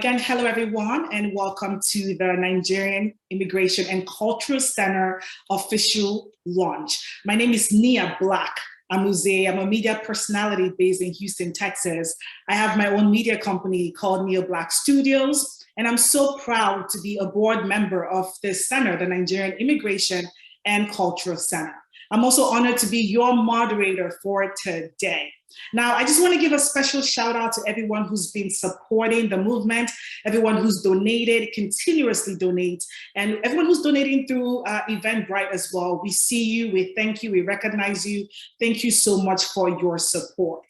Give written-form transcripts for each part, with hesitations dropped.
Again, hello everyone, and welcome to the Nigerian Immigration and Cultural Center official launch. My name is Nia Black Amuze. I'm a media personality based in Houston, Texas. I have my own media company called Nia Black Studios, and I'm so proud to be a board member of this center, the Nigerian Immigration and Cultural Center. I'm also honored to be your moderator for today. Now, I just want to give a special shout out to everyone who's been supporting the movement, everyone who's donated, continuously donates, and everyone who's donating through Eventbrite as well. We see you, we thank you, we recognize you. Thank you so much for your support.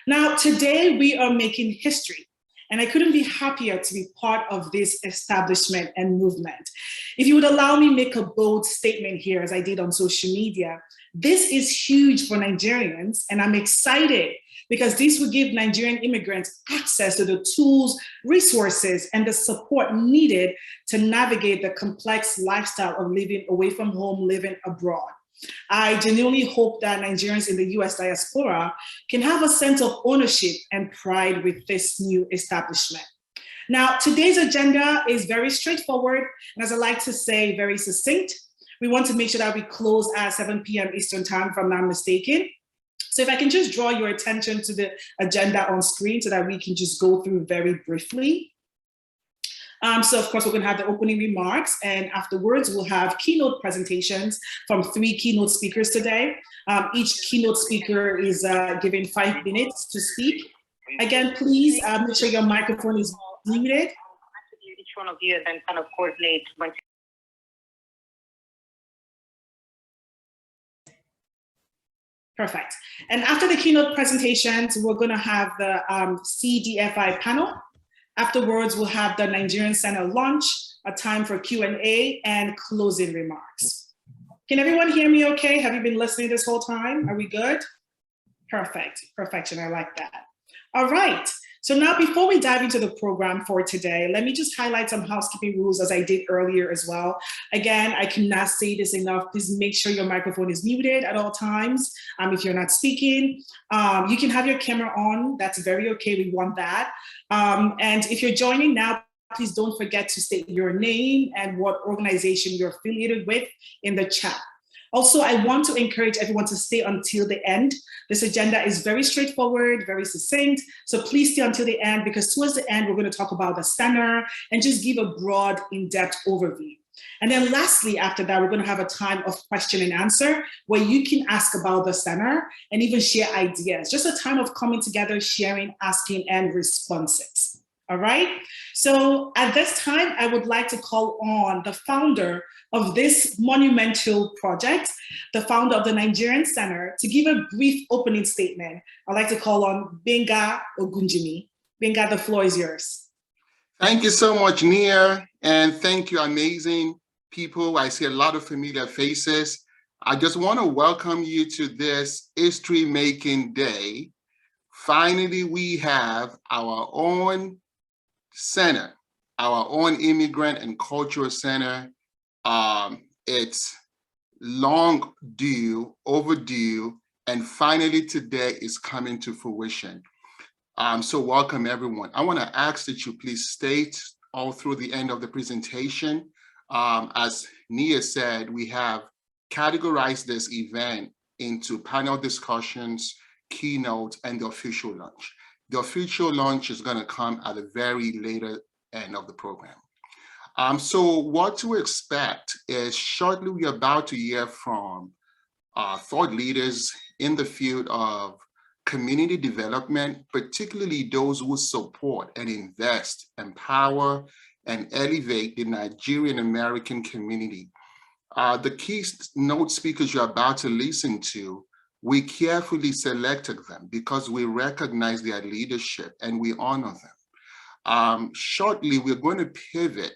Now, today we are making history, and I couldn't be happier to be part of this establishment and movement. If you would allow me make a bold statement here, as I did on social media, this is huge for Nigerians, and I'm excited because this will give Nigerian immigrants access to the tools, resources, and the support needed to navigate the complex lifestyle of living away from home, living abroad. I genuinely hope that Nigerians in the US diaspora can have a sense of ownership and pride with this new establishment. Now, today's agenda is very straightforward, and as I like to say, very succinct. We want to make sure that we close at 7 p.m. Eastern time, if I'm not mistaken. So if I can just draw your attention to the agenda on screen so that we can just go through very briefly. So of course, we're gonna have the opening remarks, and afterwards we'll have keynote presentations from 3 keynote speakers today. Each keynote speaker is given 5 minutes to speak. Again, please make sure your microphone is muted. Each one of you and then kind of coordinate. Perfect. And after the keynote presentations, we're going to have the CDFI panel. Afterwards, we'll have the Nigerian Center launch, a time for Q&A and closing remarks. Can everyone hear me okay? Have you been listening this whole time? Are we good? Perfect. Perfection. I like that. All right. So now, before we dive into the program for today, let me just highlight some housekeeping rules as I did earlier as well. Again, I cannot say this enough. Please make sure your microphone is muted at all times. If you're not speaking, you can have your camera on. That's very okay. We want that. And if you're joining now, please don't forget to state your name and what organization you're affiliated with in the chat. Also, I want to encourage everyone to stay until the end. This agenda is very straightforward, very succinct. So please stay until the end, because towards the end, we're going to talk about the center and just give a broad, in-depth overview. And then lastly, after that, we're going to have a time of question and answer where you can ask about the center and even share ideas. Just a time of coming together, sharing, asking, and responses. All right. So at this time, I would like to call on the founder of this monumental project, the founder of the Nigerian Center, to give a brief opening statement. I'd like to call on Benga Ogunjimi. Benga, the floor is yours. Thank you so much, Nia, and thank you, amazing people. I see a lot of familiar faces. I just want to welcome you to this history-making day. Finally, we have our own center, our own immigrant and cultural center. It's long due, overdue, and finally today is coming to fruition. So welcome everyone. I want to ask that you please state all through the end of the presentation. As Nia said, we have categorized this event into panel discussions, keynote, and the official launch. The official launch is going to come at the very later end of the program. So what to expect is shortly we're about to hear from thought leaders in the field of community development, particularly those who support and invest, empower, and elevate the Nigerian American community. The keynote speakers you're about to listen to, we carefully selected them because we recognize their leadership and we honor them. Shortly, we're going to pivot,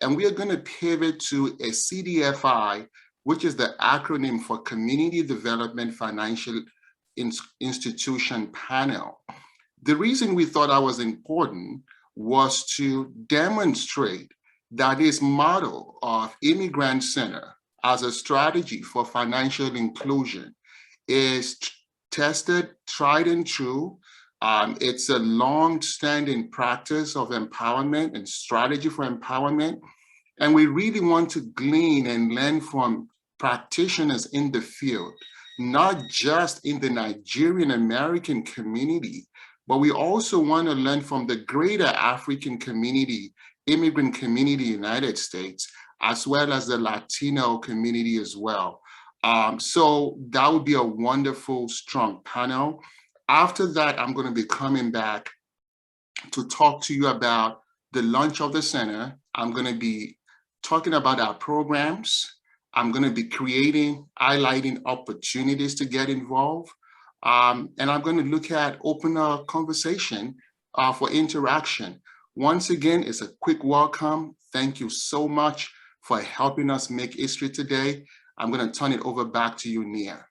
and we are going to pivot to a CDFI, which is the acronym for Community Development Financial Institution panel. The reason we thought that was important was to demonstrate that this model of Immigrant Center as a strategy for financial inclusion is tested, tried and true, It's a long-standing practice of empowerment and strategy for empowerment. And we really want to glean and learn from practitioners in the field, not just in the Nigerian American community, but we also want to learn from the greater African community, immigrant community, United States, as well as the Latino community as well. So that would be a wonderful, strong panel. After that, I'm going to be coming back to talk to you about the launch of the center. I'm going to be talking about our programs. I'm going to be highlighting opportunities to get involved. And I'm going to look at open conversation for interaction. Once again, it's a quick welcome. Thank you so much for helping us make history today. I'm going to turn it over back to you, Nia.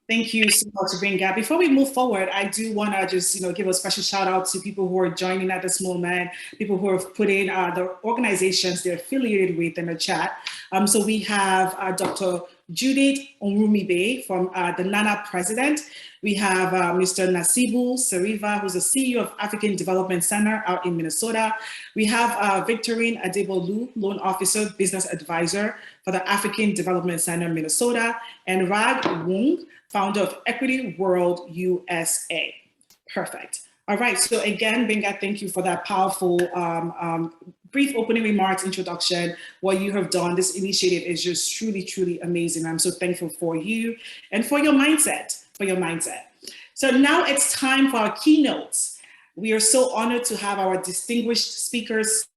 Thank you so much, Benga. Before we move forward, I do want to just give a special shout out to people who are joining at this moment, people who have put in the organizations they're affiliated with in the chat. So we have Dr. Judith Onrumibe from the NANA president. We have Mr. Nasibu Seriva, who's the CEO of African Development Center out in Minnesota. We have Victorine Adebolu, loan officer, business advisor for the African Development Center, Minnesota, and Rag Wung, founder of Equity World USA. Perfect. All right, so again, Benga, thank you for that powerful brief opening remarks, introduction. What you have done, this initiative is just truly, truly amazing. I'm so thankful for you and for your mindset, So now it's time for our keynotes. We are so honored to have our distinguished speakers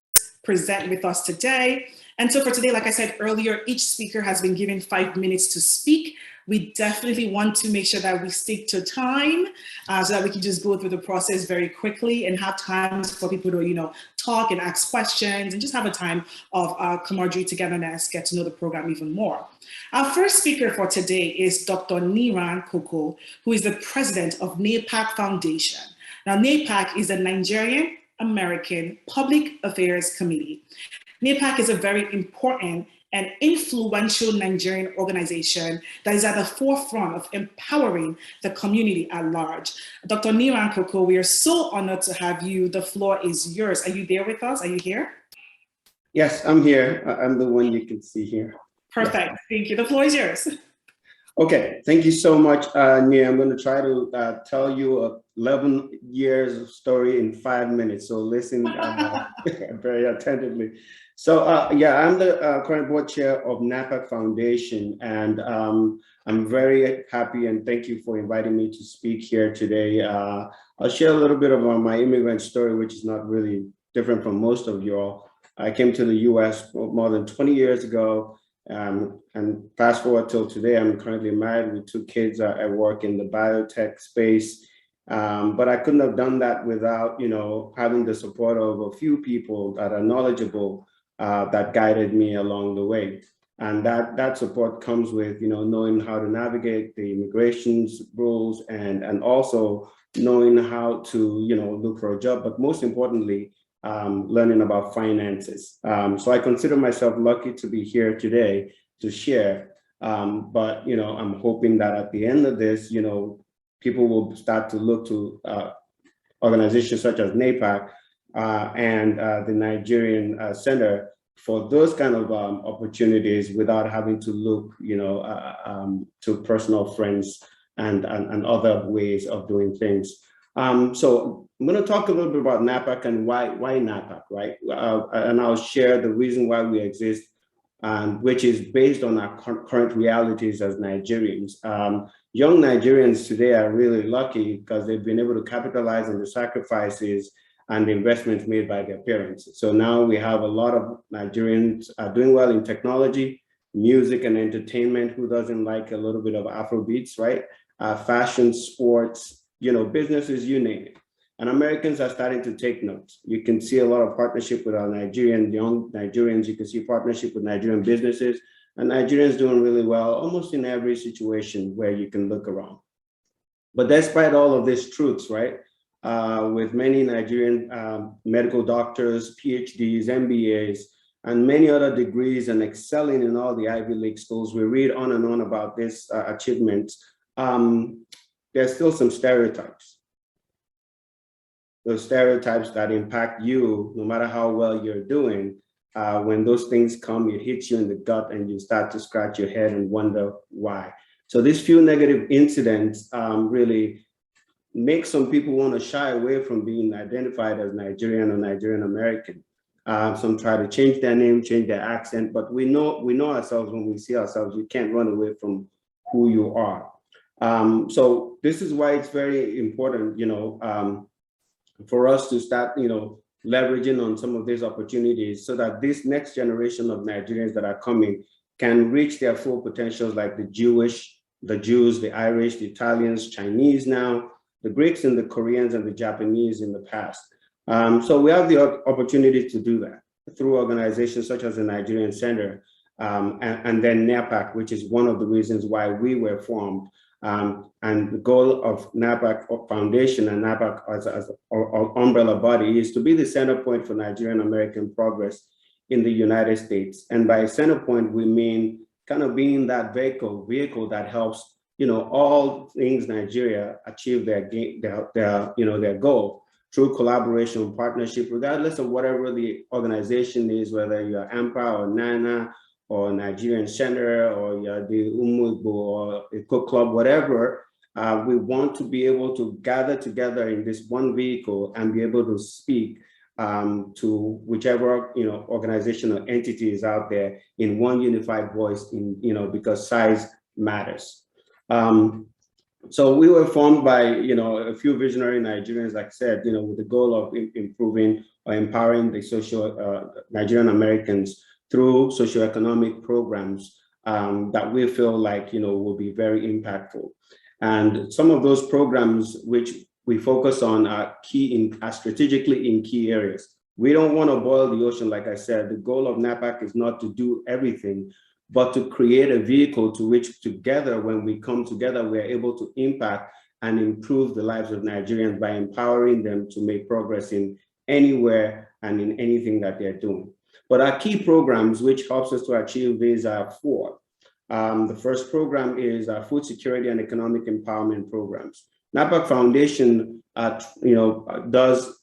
present with us today. And so for today, like I said earlier, each speaker has been given 5 minutes to speak. We definitely want to make sure that we stick to time so that we can just go through the process very quickly and have times for people to, talk and ask questions and just have a time of camaraderie, togetherness, get to know the program even more. Our first speaker for today is Dr. Niran Koko, who is the president of NAPAC Foundation. Now, NAPAC is the Nigerian American Public Affairs Committee. NAPAC is a very important and influential Nigerian organization that is at the forefront of empowering the community at large. Dr. Niran Koko, we are so honored to have you. The floor is yours. Are you there with us? Are you here? Yes, I'm here. I'm the one you can see here. Perfect. Yes. Thank you. The floor is yours. Okay, thank you so much, Nia. I'm going to try to tell you 11 years of story in 5 minutes. So listen very attentively. So yeah, I'm the current board chair of NAPAC Foundation, and I'm very happy and thank you for inviting me to speak here today. I'll share a little bit about my immigrant story, which is not really different from most of you all. I came to the US more than 20 years ago, and fast forward till today, I'm currently married with 2 kids. I work in the biotech space, but I couldn't have done that without, having the support of a few people that are knowledgeable that guided me along the way. And that support comes with, knowing how to navigate the immigration rules and also knowing how to, look for a job, but most importantly, learning about finances. So I consider myself lucky to be here today to share. But, I'm hoping that at the end of this, people will start to look to organizations such as NAPAC and the Nigerian Center for those kind of opportunities without having to look, to personal friends and other ways of doing things. So I'm going to talk a little bit about NAPAC and why NAPAC, right? And I'll share the reason why we exist, which is based on our current realities as Nigerians. Young Nigerians today are really lucky because they've been able to capitalize on the sacrifices and the investments made by their parents. So now we have a lot of Nigerians doing well in technology, music and entertainment. Who doesn't like a little bit of Afrobeats, right? Fashion, sports, businesses, you name it. And Americans are starting to take notes. You can see a lot of partnership with our young Nigerians. You can see partnership with Nigerian businesses, and Nigerians doing really well almost in every situation where you can look around. But despite all of these truths, right? With many Nigerian medical doctors, PhDs, MBAs, and many other degrees and excelling in all the Ivy League schools, we read on and on about this achievements. There's still some stereotypes. those stereotypes that impact you, no matter how well you're doing, when those things come, it hits you in the gut and you start to scratch your head and wonder why. So these few negative incidents really make some people want to shy away from being identified as Nigerian or Nigerian American. Some try to change their name, change their accent, but we know ourselves when we see ourselves. You can't run away from who you are. So this is why it's very important, for us to start, leveraging on some of these opportunities so that this next generation of Nigerians that are coming can reach their full potentials, like the Jews, the Irish, the Italians, Chinese now, the Greeks and the Koreans and the Japanese in the past. So we have the opportunity to do that through organizations such as the Nigerian Center and then NAPAC, which is one of the reasons why we were formed. And the goal of NAPAC Foundation and NAPAC as an umbrella body is to be the center point for Nigerian American progress in the United States. And by center point, we mean kind of being that vehicle that helps, all things Nigeria achieve their goal through collaboration, partnership, regardless of whatever the organization is, whether you're AMPA or NANA or Nigerian Center or you're the Umugbo or the Cook Club, whatever. We want to be able to gather together in this one vehicle and be able to speak to whichever organization or entity is out there in one unified voice, because size matters. So we were formed by a few visionary Nigerians, like I said, with the goal of improving or empowering the Nigerian Americans through socioeconomic programs that we feel like will be very impactful. And some of those programs which we focus on are strategically in key areas. We don't want to boil the ocean, like I said. The goal of NAPAC is not to do everything, but to create a vehicle to which together, when we come together, we are able to impact and improve the lives of Nigerians by empowering them to make progress in anywhere and in anything that they're doing. But our key programs, which helps us to achieve these, are four. The first program is our food security and economic empowerment programs. NAPAC Foundation, does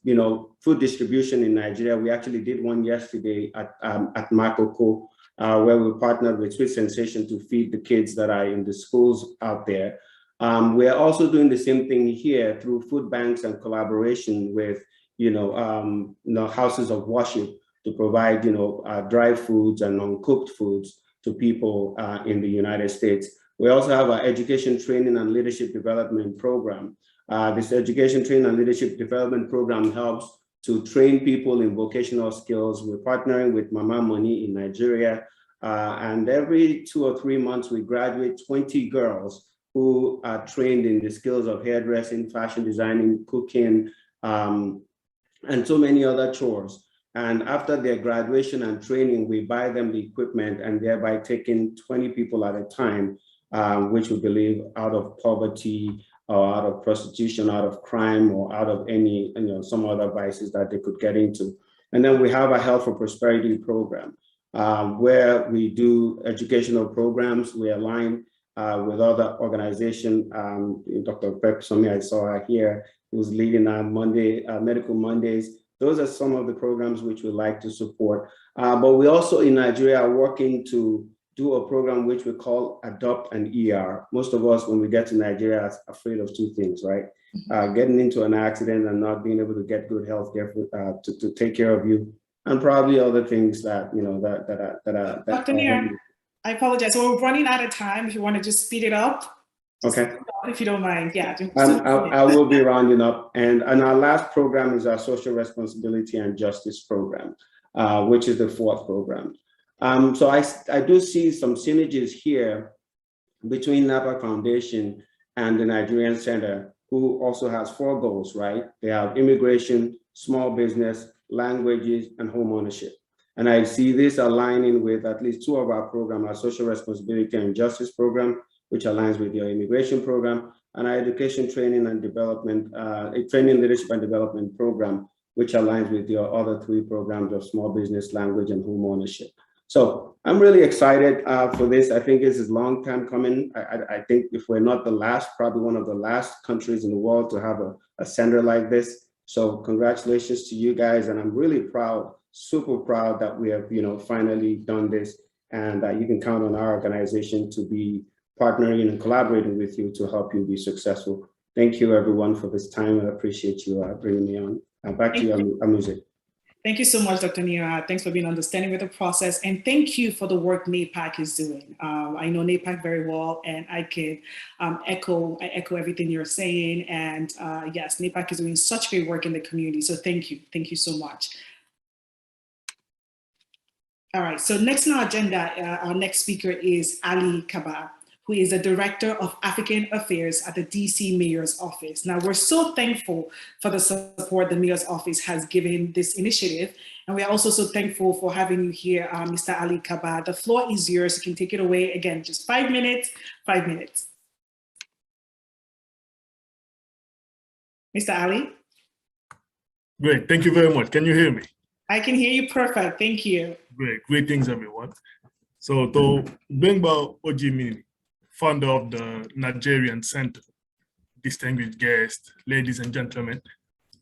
food distribution in Nigeria. We actually did one yesterday at Makoko, where we partnered with Sweet Sensation to feed the kids that are in the schools out there. We are also doing the same thing here through food banks and collaboration with houses of worship to provide dry foods and uncooked foods to people in the United States. We also have our education training and leadership development program. This education training and leadership development program helps to train people in vocational skills. We're partnering with Mama Money in Nigeria. And every 2 or 3 months, we graduate 20 girls who are trained in the skills of hairdressing, fashion designing, cooking, and so many other chores. And after their graduation and training, we buy them the equipment and thereby taking 20 people at a time, which we believe out of poverty or out of prostitution, out of crime, or out of any, some other vices that they could get into. And then we have a Health for Prosperity program, where we do educational programs. We align with other organizations. Dr. Pep Somi, I saw her here, who's leading our Medical Mondays. Those are some of the programs which we like to support. But we also in Nigeria are working to do a program which we call Adopt an ER. Most of us, when we get to Nigeria, are afraid of two things, right? Getting into an accident and not being able to get good health care to take care of you, and probably other things that, Dr. Neer, I apologize. So we're running out of time. If you want to just speed it up. Okay. If you don't mind, yeah. I will be rounding up. And our last program is our Social Responsibility and Justice program, which is the fourth program. So I do see some synergies here between NAPAC Foundation and the Nigerian Center, who also has 4 goals, right? They have immigration, small business, languages, and home ownership. And I see this aligning with at least 2 of our programs, our Social Responsibility and Justice program, which aligns with your immigration program, and our Education Training and Development, Training, Leadership and Development program, which aligns with your other 3 programs of small business, language, and home ownership. So I'm really excited for this. I think this is a long time coming. I think if we're not the last, probably one of the last countries in the world to have a center like this. So congratulations to you guys. And I'm really proud, super proud that we have, finally done this, and that you can count on our organization to be partnering and collaborating with you to help you be successful. Thank you everyone for this time. I appreciate you bringing me on. Back to you, Amuze. Thank you so much, Dr. Nia. Thanks for being understanding with the process. And thank you for the work NAPAC is doing. I know NAPAC very well, and I can echo everything you're saying. And yes, NAPAC is doing such great work in the community. So thank you. Thank you so much. All right, so next on our agenda, our next speaker is Ali Kaba, who is the Director of African Affairs at the DC Mayor's Office. Now, we're so thankful for the support the Mayor's Office has given this initiative. And we are also so thankful for having you here, Mr. Ali Kaba. The floor is yours. You can take it away. Again, just 5 minutes, 5 minutes. Mr. Ali? Great, thank you very much. Can you hear me? I can hear you perfect, thank you. Great, greetings everyone. So to Bengba Ojimini, founder of the Nigerian Center, distinguished guests, ladies and gentlemen,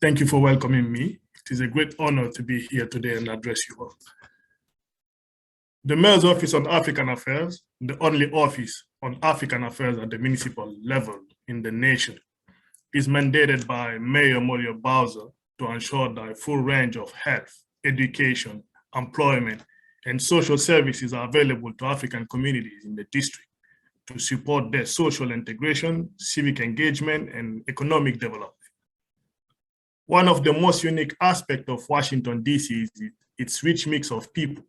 thank you for welcoming me. It is a great honor to be here today and address you all. The Mayor's Office on African Affairs, the only office on African affairs at the municipal level in the nation, is mandated by Mayor Mario Bowser to ensure that a full range of health, education, employment, and social services are available to African communities in the district to support their social integration, civic engagement, and economic development. One of the most unique aspects of Washington, D.C. is its rich mix of people,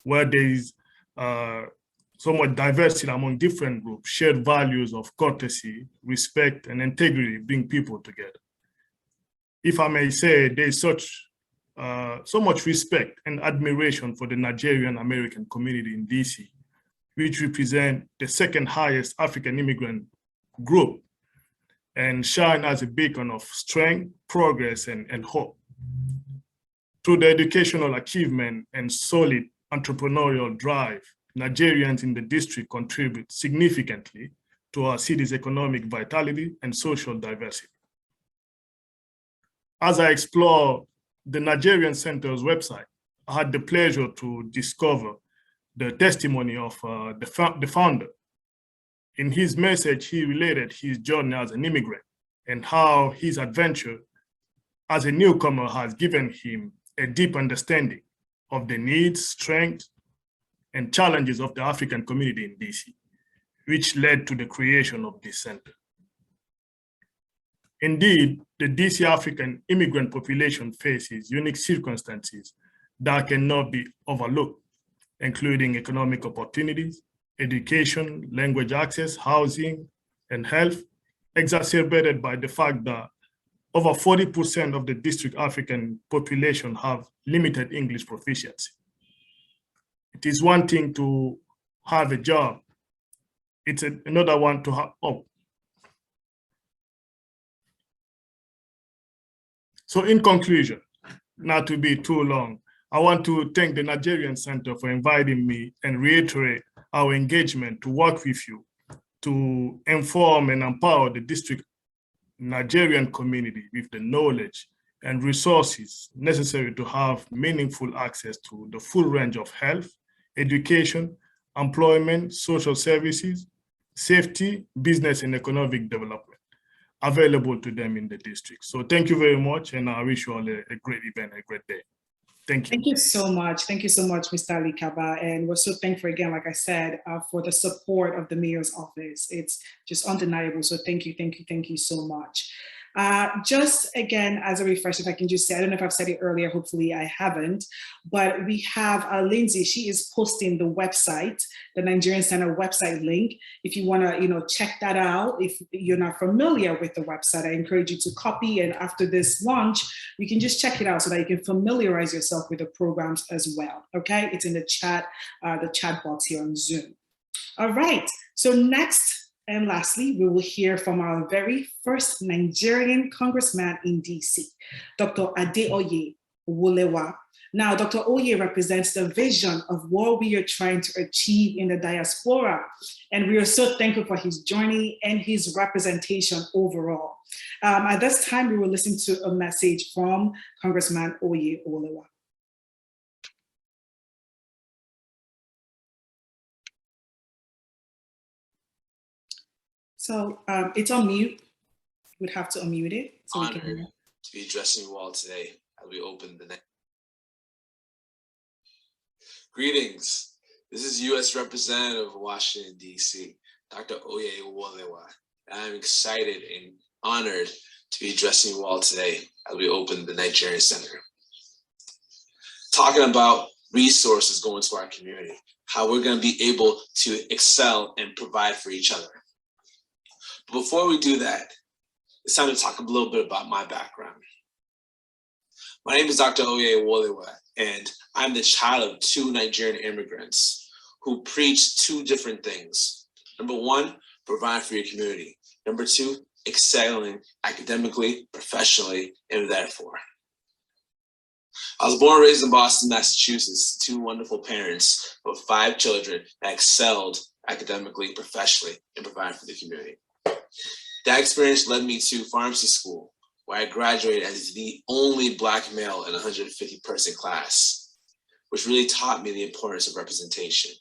where there is so much diversity among different groups. Shared values of courtesy, respect, and integrity bring people together. If I may say, there is so much respect and admiration for the Nigerian American community in DC, which represent the second highest African immigrant group and shine as a beacon of strength, progress, and hope. Through the educational achievement and solid entrepreneurial drive, Nigerians in the district contribute significantly to our city's economic vitality and social diversity. As I explore the Nigerian Center's website, I had the pleasure to discover the testimony of the founder. In his message, he related his journey as an immigrant and how his adventure as a newcomer has given him a deep understanding of the needs, strengths, and challenges of the African community in DC, which led to the creation of this center. Indeed, the DC African immigrant population faces unique circumstances that cannot be overlooked, including economic opportunities, education, language access, housing, and health, exacerbated by the fact that over 40% of the district African population have limited English proficiency. It is one thing to have a job. It's another one to have, So in conclusion, not to be too long, I want to thank the Nigerian Center for inviting me and reiterate our engagement to work with you to inform and empower the district Nigerian community with the knowledge and resources necessary to have meaningful access to the full range of health, education, employment, social services, safety, business, and economic development available to them in the district. So thank you very much, and I wish you all a great event, a great day. Thank you. Thank you so much. Thank you so much, Mr. Ali Kaba. And we're so thankful again, like I said, for the support of the Mayor's Office. It's just undeniable. So thank you so much. Just again, as a refresher, if I can just say, I don't know if I've said it earlier, hopefully I haven't, but we have Lindsay, she is posting the website, the Nigerian Center website link. If you wanna, check that out, if you're not familiar with the website, I encourage you to copy, and after this launch, you can just check it out so that you can familiarize yourself with the programs as well, okay? It's in the chat box here on Zoom. All right, so next, and lastly, we will hear from our very first Nigerian congressman in DC, Dr. Adeoye Wolewa. Now, Dr. Oye represents the vision of what we are trying to achieve in the diaspora, and we are so thankful for his journey and his representation overall. At this time, we will listen to a message from Congressman Oye Olewa. So it's on mute. We'd have to unmute it. So we can hear. To be addressing you all today as we open the next. Greetings. This is U.S. Representative of Washington, D.C., Dr. Oye Olewa. I'm excited and honored to be addressing you all today as we open the Nigerian Center. Talking about resources going to our community, how we're going to be able to excel and provide for each other. But before we do that, it's time to talk a little bit about my background. My name is Dr. Oye Olewa, and I'm the child of two Nigerian immigrants who preach two different things. Number one, provide for your community. Number two, excelling academically, professionally, and therefore. I was born and raised in Boston, Massachusetts, two wonderful parents with 5 children that excelled academically, professionally, and provided for the community. That experience led me to pharmacy school, where I graduated as the only Black male in a 150-person class, which really taught me the importance of representation,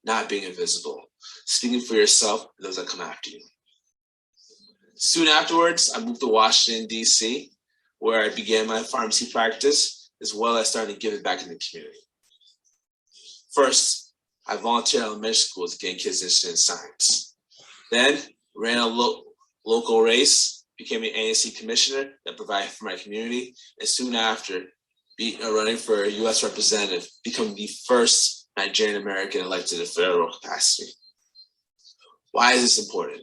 not being invisible, speaking for yourself and those that come after you. Soon afterwards, I moved to Washington, D.C., where I began my pharmacy practice, as well as starting to give it back in the community. First, I volunteered at elementary school to get kids interested in science. Then, ran a local race, became an ANC commissioner that provided for my community, and soon after, running for a U.S. representative, becoming the first Nigerian American elected to federal capacity. Why is this important?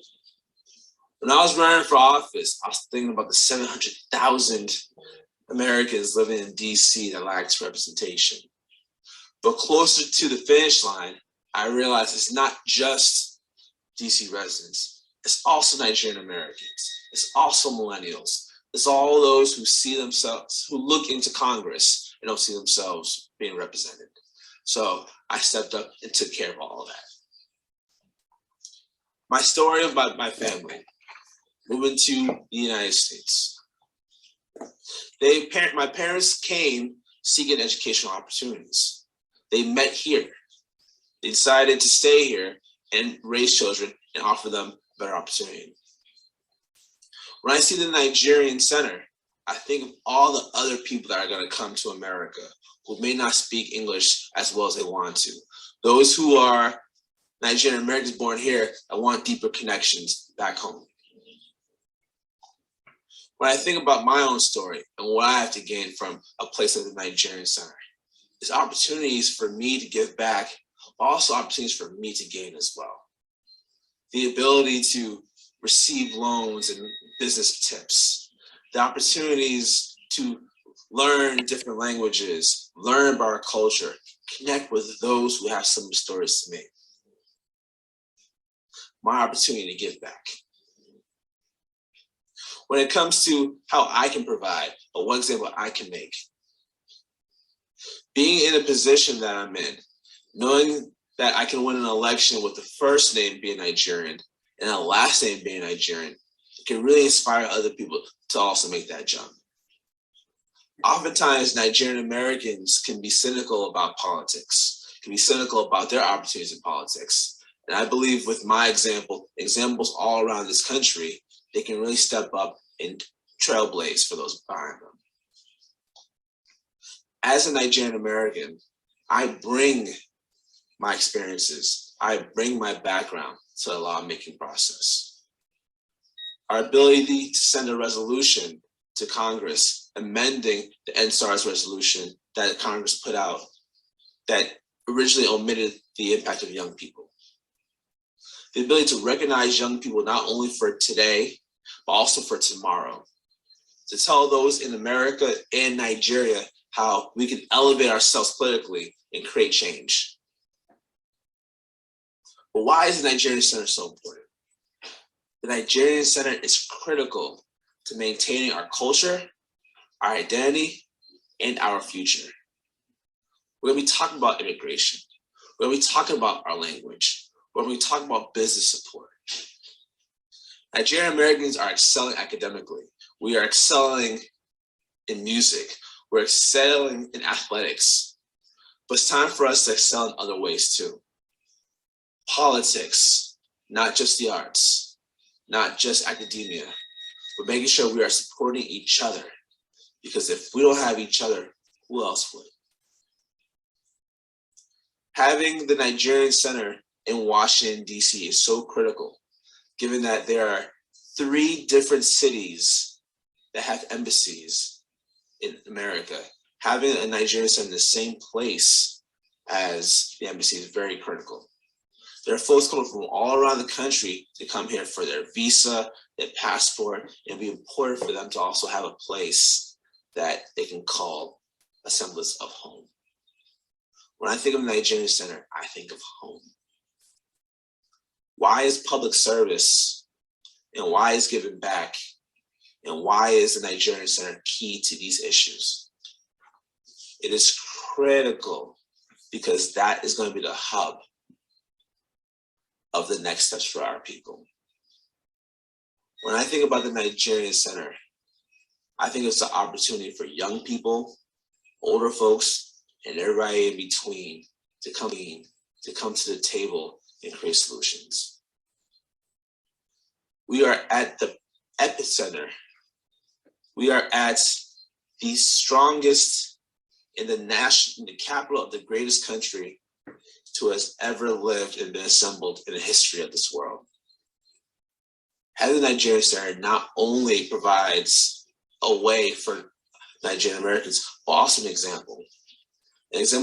When I was running for office, I was thinking about the 700,000 Americans living in DC that lacked representation. But closer to the finish line, I realized it's not just DC residents. It's also Nigerian Americans. It's also millennials. It's all those who see themselves, who look into Congress and don't see themselves being represented. So I stepped up and took care of all of that. My story about my family, moving to the United States. My parents came seeking educational opportunities. They met here. They decided to stay here and raise children and offer them better opportunity. When I see the Nigerian Center, I think of all the other people that are going to come to America who may not speak English as well as they want to. Those who are Nigerian Americans born here that want deeper connections back home. When I think about my own story and what I have to gain from a place like the Nigerian Center, there's opportunities for me to give back, but also opportunities for me to gain as well. The ability to receive loans and business tips, the opportunities to learn different languages, learn about our culture, connect with those who have similar stories to me. My opportunity to give back. When it comes to how I can provide, or one example I can make, being in a position that I'm in, knowing that I can win an election with the first name being Nigerian and a last name being Nigerian, can really inspire other people to also make that jump. Oftentimes, Nigerian Americans can be cynical about politics, can be cynical about their opportunities in politics. And I believe with my examples all around this country, they can really step up and trailblaze for those behind them. As a Nigerian American, I bring my experiences, I bring my background to the lawmaking process. Our ability to send a resolution to Congress amending the NSARS resolution that Congress put out that originally omitted the impact of young people. The ability to recognize young people not only for today, but also for tomorrow. To tell those in America and Nigeria how we can elevate ourselves politically and create change. But why is the Nigerian Center so important? The Nigerian Center is critical to maintaining our culture, our identity, and our future. We're going to be talking about immigration. We're going to be talking about our language. We're going to be talking about business support. Nigerian Americans are excelling academically. We are excelling in music. We're excelling in athletics. But it's time for us to excel in other ways too. Politics, not just the arts, not just academia, but making sure we are supporting each other. Because if we don't have each other, who else would? Having the Nigerian Center in Washington, D.C. is so critical, given that there are 3 different cities that have embassies in America. Having a Nigerian Center in the same place as the embassy is very critical. There are folks coming from all around the country to come here for their visa, their passport, and it'd be important for them to also have a place that they can call a semblance of home. When I think of the Nigerian Center, I think of home. Why is public service and why is giving back and why is the Nigerian Center key to these issues? It is critical because that is going to be the hub of the next steps for our people. When I think about the Nigerian Center, I think it's an opportunity for young people, older folks, and everybody in between to come to the table and create solutions. We are at the epicenter. We are at the strongest in the capital of the greatest country to has ever lived and been assembled in the history of this world. Having the Nigerian Center not only provides a way for Nigerian Americans, but also an example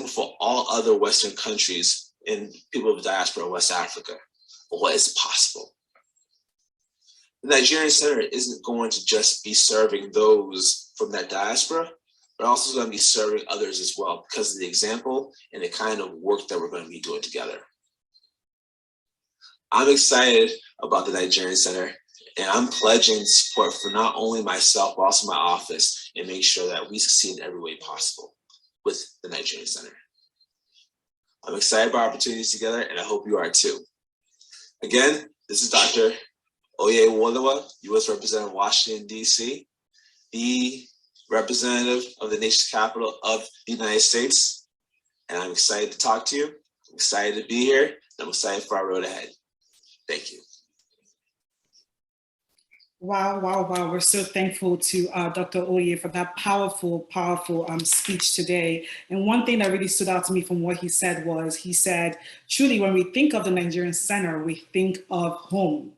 for all other Western countries and people of the diaspora of West Africa, of what is possible. The Nigerian Center isn't going to just be serving those from that diaspora, but also going to be serving others as well because of the example and the kind of work that we're going to be doing together. I'm excited about the Nigerian Center, and I'm pledging support for not only myself, but also my office, and make sure that we succeed in every way possible with the Nigerian Center. I'm excited about opportunities together, and I hope you are too. Again, this is Dr. Oyewolawa, U.S. Representative of Washington, D.C., the representative of the nation's capital of the United States. And I'm excited to talk to you. I'm excited to be here. And I'm excited for our road ahead. Thank you. Wow, wow, wow. We're so thankful to Dr. Oye for that powerful speech today. And one thing that really stood out to me from what he said was, he said, truly, when we think of the Nigerian Center, we think of home.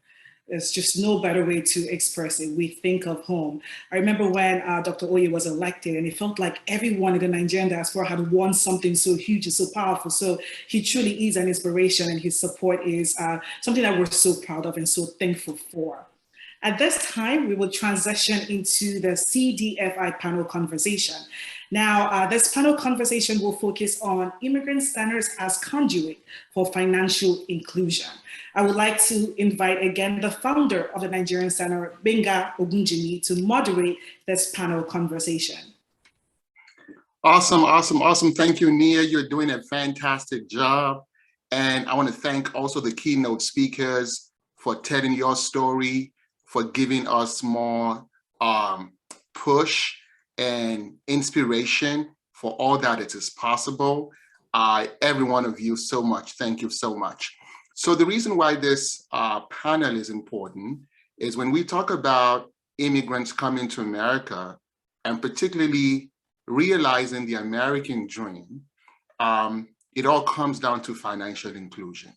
There's just no better way to express it. We think of home. I remember when Dr. Oye was elected, and it felt like everyone in the Nigerian diaspora had won something so huge and so powerful. So he truly is an inspiration, and his support is something that we're so proud of and so thankful for. At this time, we will transition into the CDFI panel conversation. Now, this panel conversation will focus on immigrant centers as conduit for financial inclusion. I would like to invite again the founder of the Nigerian Center, Benga Ogunjimi, to moderate this panel conversation. Awesome, awesome, awesome. Thank you, Nia. You're doing a fantastic job. And I want to thank also the keynote speakers for telling your story, for giving us more push and inspiration for all that it is possible. Every one of you so much. Thank you so much. So the reason why this panel is important is when we talk about immigrants coming to America, and particularly realizing the American dream, it all comes down to financial inclusion.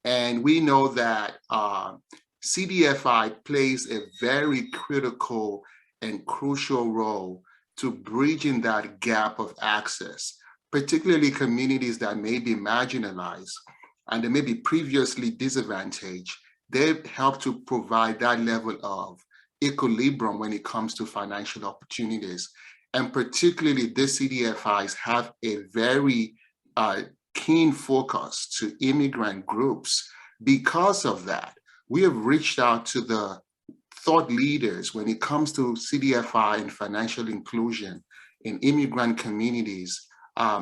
And we know that CDFI plays a very critical and crucial role to bridging that gap of access, particularly communities that may be marginalized and they may be previously disadvantaged. They help to provide that level of equilibrium when it comes to financial opportunities. And particularly the CDFIs have a very keen focus to immigrant groups. Because of that, we have reached out to the thought leaders when it comes to CDFI and financial inclusion in immigrant communities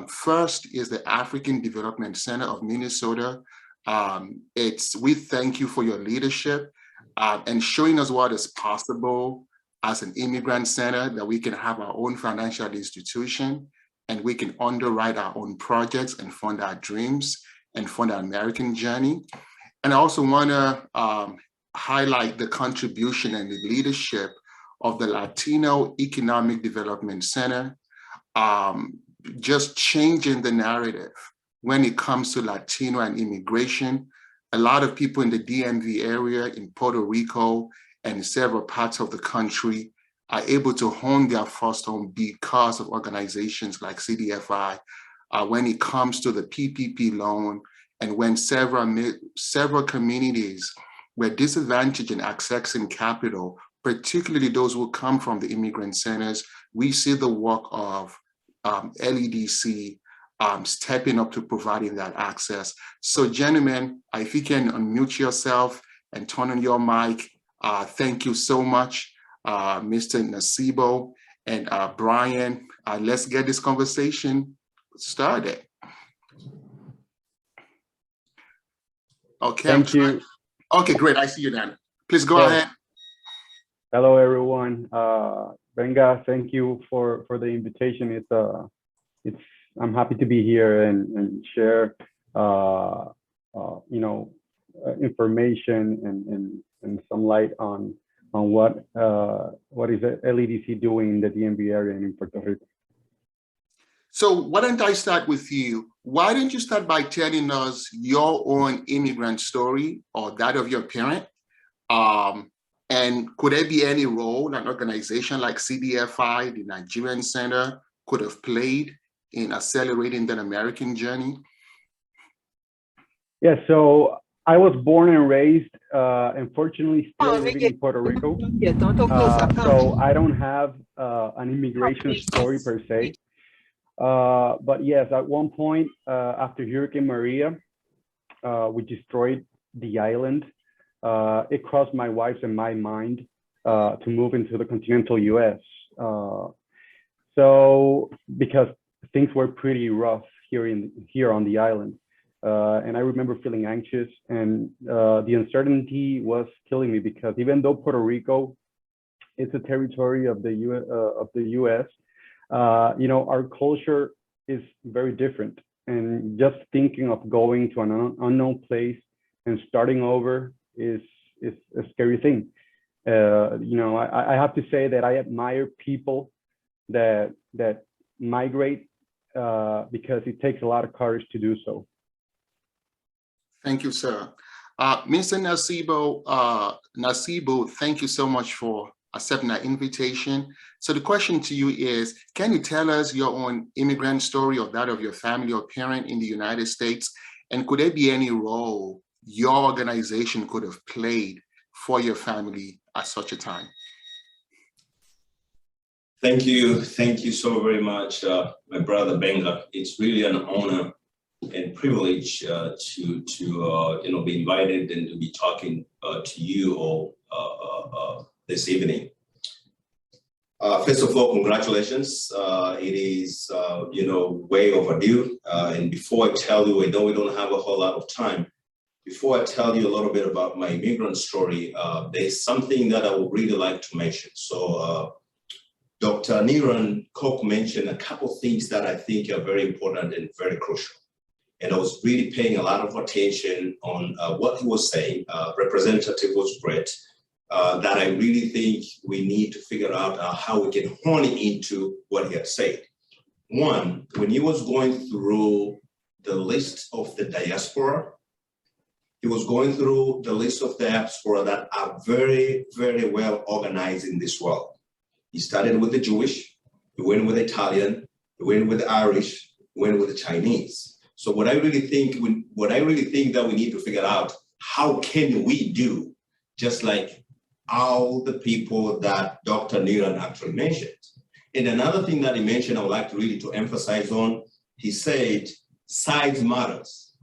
First is the African Development Center of Minnesota. We thank you for your leadership and showing us what is possible as an immigrant center, that we can have our own financial institution and we can underwrite our own projects and fund our dreams and fund our American journey. And I also want to highlight the contribution and the leadership of the Latino Economic Development Center, just changing the narrative when it comes to Latino and immigration. A lot of people in the DMV area, in Puerto Rico, and several parts of the country are able to hone their first home because of organizations like CDFI. When it comes to the PPP loan, and when several communities were disadvantaged in accessing capital, particularly those who come from the immigrant centers, we see the work of LEDC stepping up to providing that access. So gentlemen, if you can unmute yourself and turn on your mic, thank you so much, Mr. Nasibo and Brian. Let's get this conversation started. Okay. Thank you. Okay, great. I see you, Dan. Please go ahead. Hello, everyone. Benga, thank you for the invitation. I'm happy to be here and share information and some light on what is LEDC doing in the DMV area and in Puerto Rico. So why don't I start with you? Why don't you start by telling us your own immigrant story or that of your parent? And could there be any role an organization like CDFI, the Nigerian Center, could have played in accelerating that American journey? Yeah, so I was born and raised, unfortunately, still living in Puerto Rico. So I don't have an immigration story per se. But yes, at one point after Hurricane Maria, which destroyed the island, it crossed my wife's and my mind to move into the continental US. So because things were pretty rough here on the island. And I remember feeling anxious, and the uncertainty was killing me, because even though Puerto Rico is a territory of the US, our culture is very different. And just thinking of going to an unknown place and starting over is a scary thing. I have to say that I admire people that migrate because it takes a lot of courage to do so. Thank you, sir. Mr. Nasibo, thank you so much for accepting our invitation. So the question to you is, can you tell us your own immigrant story or that of your family or parent in the United States? And could there be any role your organization could have played for your family at such a time? Thank you. Thank you so very much, my brother Benga. It's really an honor and privilege to be invited and to be talking to you all this evening. First of all, congratulations. It is way overdue. And before I tell you, I know we don't have a whole lot of time. Before I tell you a little bit about my immigrant story, there's something that I would really like to mention. So Dr. Niran Koch mentioned a couple of things that I think are very important and very crucial. And I was really paying a lot of attention on what he was saying. Representative was great. That I really think we need to figure out how we can hone into what he had said. One, when he was going through the list of the diaspora, he was going through the list of diaspora that are very, very well organized in this world. He started with the Jewish, he went with the Italian, he went with the Irish, he went with the Chinese. So what I really think that we need to figure out, how can we do just like all the people that Dr. Niran actually mentioned. And another thing that he mentioned, I would like to really to emphasize on, he said, size matters.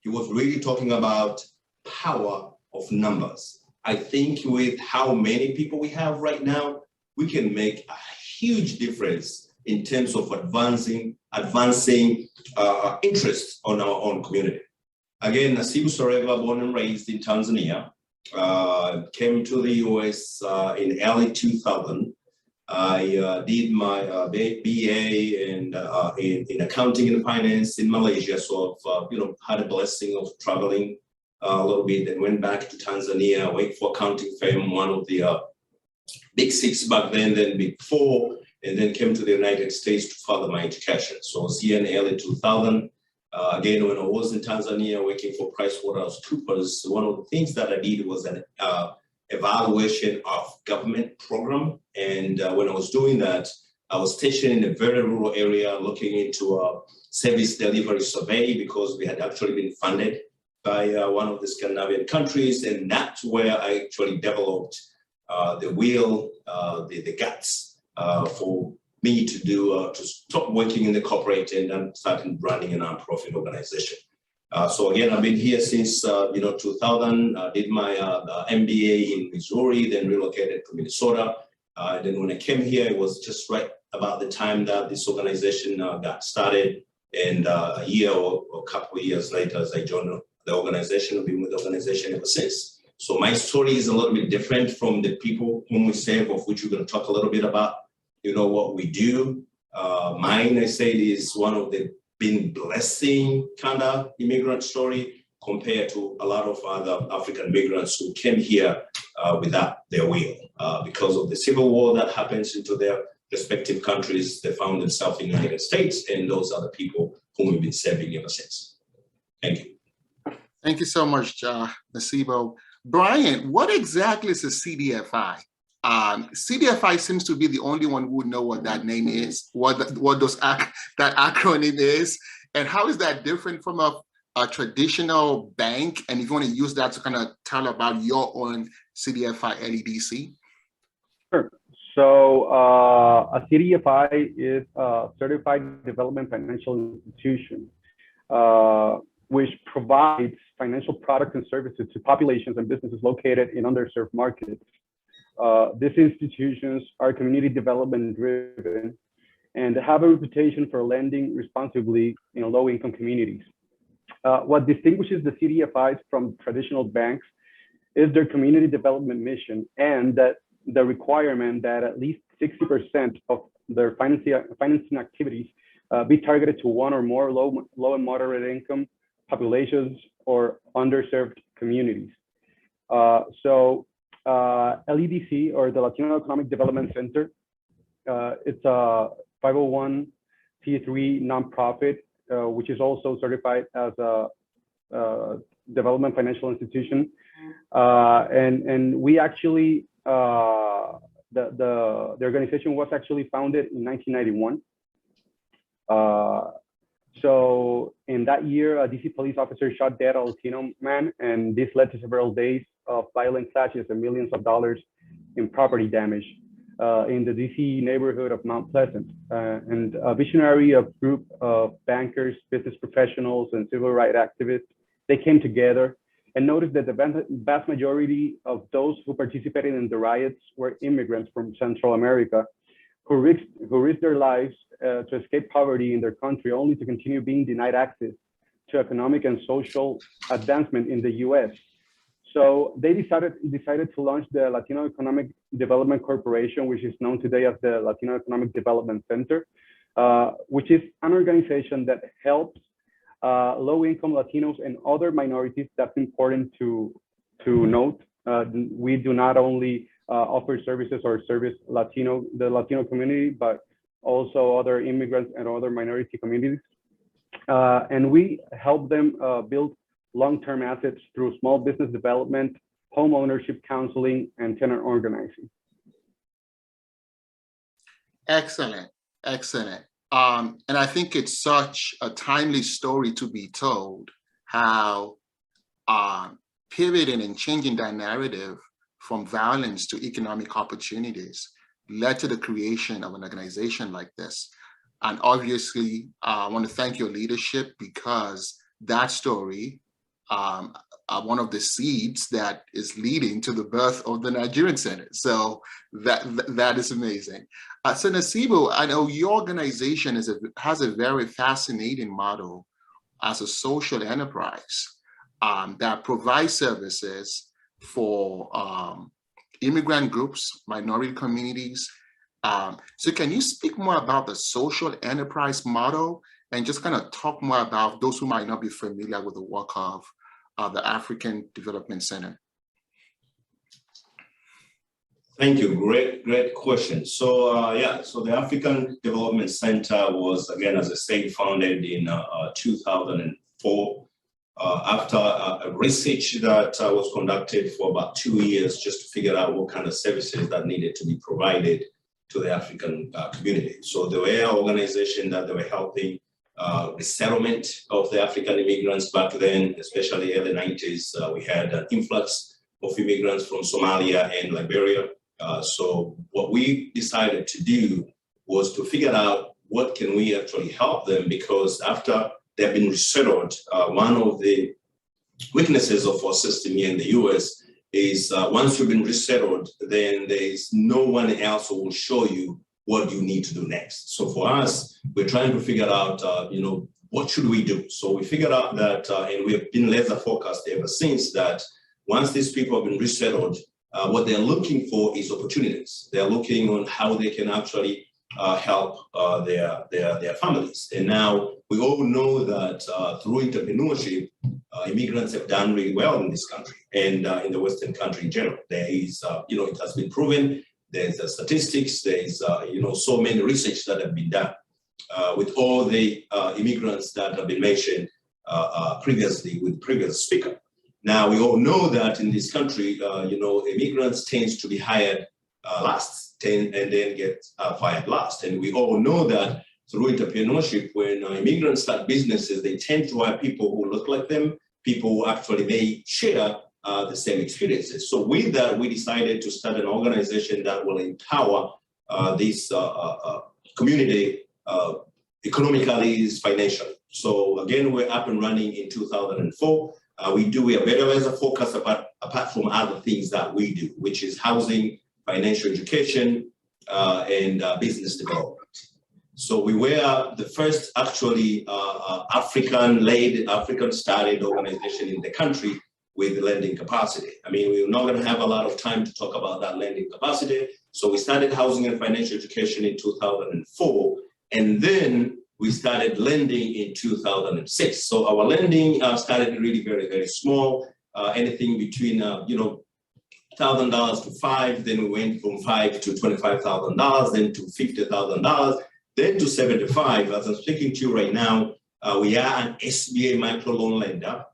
He was really talking about power of numbers. I think with how many people we have right now, we can make a huge difference in terms of advancing advancing interest on our own community. Again, Nasibu Soreva, born and raised in Tanzania, came to the US in early 2000. I did my BA in accounting and finance in Malaysia. So I've had a blessing of traveling a little bit and went back to Tanzania, worked for accounting firm, one of the big six back then big four, and then came to the United States to further my education. So I was here in early 2000. Again, when I was in Tanzania working for PricewaterhouseCoopers, one of the things that I did was an evaluation of government program. And when I was doing that, I was stationed in a very rural area looking into a service delivery survey because we had actually been funded by one of the Scandinavian countries. And that's where I actually developed the will, the guts for me to stop working in the corporate and then starting running a nonprofit organization. So again, I've been here since 2000. Did my MBA in Missouri, then relocated to Minnesota. Then when I came here, it was just right about the time that this organization got started. And a year or a couple of years later, as I joined the organization, I've been with the organization ever since. So my story is a little bit different from the people whom we serve, of which we're going to talk a little bit about. What we do. Mine, I say, is one of the been blessing kind of immigrant story compared to a lot of other African migrants who came here without their will. Because of the civil war that happens into their respective countries, they found themselves in the United States, and those are the people whom we've been serving ever since. Thank you. Thank you so much, Nasibo. Brian, what exactly is a CDFI? CDFI seems to be the only one who would know what that name is, what that acronym is, and how is that different from a traditional bank? And if you want to use that to kind of tell about your own CDFI LEDC. Sure. So a CDFI is a Certified Development Financial Institution, which provides financial products and services to populations and businesses located in underserved markets. These institutions are community development driven and have a reputation for lending responsibly in low-income communities. What distinguishes the CDFIs from traditional banks is their community development mission and that the requirement that at least 60% of their financing activities be targeted to one or more low and moderate income populations or underserved communities. LEDC, or the Latino Economic Development Center, it's a 501c3 nonprofit, which is also certified as a development financial institution. And we actually, the organization was actually founded in 1991. So in that year, a DC police officer shot dead a Latino man, and this led to several days of violent clashes and millions of dollars in property damage in the DC neighborhood of Mount Pleasant. And a visionary group of bankers, business professionals, and civil rights activists, they came together and noticed that the vast majority of those who participated in the riots were immigrants from Central America who risked their lives to escape poverty in their country, only to continue being denied access to economic and social advancement in the US. So they decided to launch the Latino Economic Development Corporation, which is known today as the Latino Economic Development Center, which is an organization that helps low-income Latinos and other minorities. That's important to note. We do not only offer services or service the Latino community, but also other immigrants and other minority communities. And we help them build long-term assets through small business development, home ownership counseling, and tenant organizing. Excellent, excellent. And I think it's such a timely story to be told, how pivoting and changing that narrative from violence to economic opportunities led to the creation of an organization like this. And obviously, I want to thank your leadership, because that story one of the seeds that is leading to the birth of the Nigerian Center. So that is amazing. So Nasibu, I know your organization has a very fascinating model as a social enterprise that provides services for immigrant groups, minority communities. So can you speak more about the social enterprise model and just kind of talk more about those who might not be familiar with the work of the African Development Center? Thank you. Great question. So so the African Development Center was, again, as I say, founded in 2004 after a research that was conducted for about 2 years just to figure out what kind of services that needed to be provided to the African community. So there were organizations that they were helping the settlement of the African immigrants back then, especially in the 90s. We had an influx of immigrants from Somalia and Liberia. So what we decided to do was to figure out what can we actually help them, because after they've been resettled, one of the weaknesses of our system here in the US is once you've been resettled, then there's no one else who will show you what you need to do next. So for us, we're trying to figure out, what should we do? So we figured out that, and we have been laser focused ever since, that once these people have been resettled, what they're looking for is opportunities. They're looking on how they can actually help their families. And now we all know that through entrepreneurship, immigrants have done really well in this country and in the Western country in general. There is, it has been proven. There's statistics. There's, so many research that have been done with all the immigrants that have been mentioned previously with the previous speaker. Now, we all know that in this country, immigrants tend to be hired last and then get fired last. And we all know that through entrepreneurship, when immigrants start businesses, they tend to hire people who look like them, people who actually may share the same experiences. So with that, we decided to start an organization that will empower this community economically, financially. So again, we're up and running in 2004. We are very laser focused apart from other things that we do, which is housing, financial education, and business development. So we were the first actually African-led, African-started organization in the country with lending capacity. I mean, we're not going to have a lot of time to talk about that lending capacity. So we started housing and financial education in 2004, and then we started lending in 2006. So our lending started really very, very small, anything between, $1,000 to $5,000. Then we went from $5,000 to $25,000, then to $50,000, then to $75,000. As I'm speaking to you right now, we are an SBA microloan lender,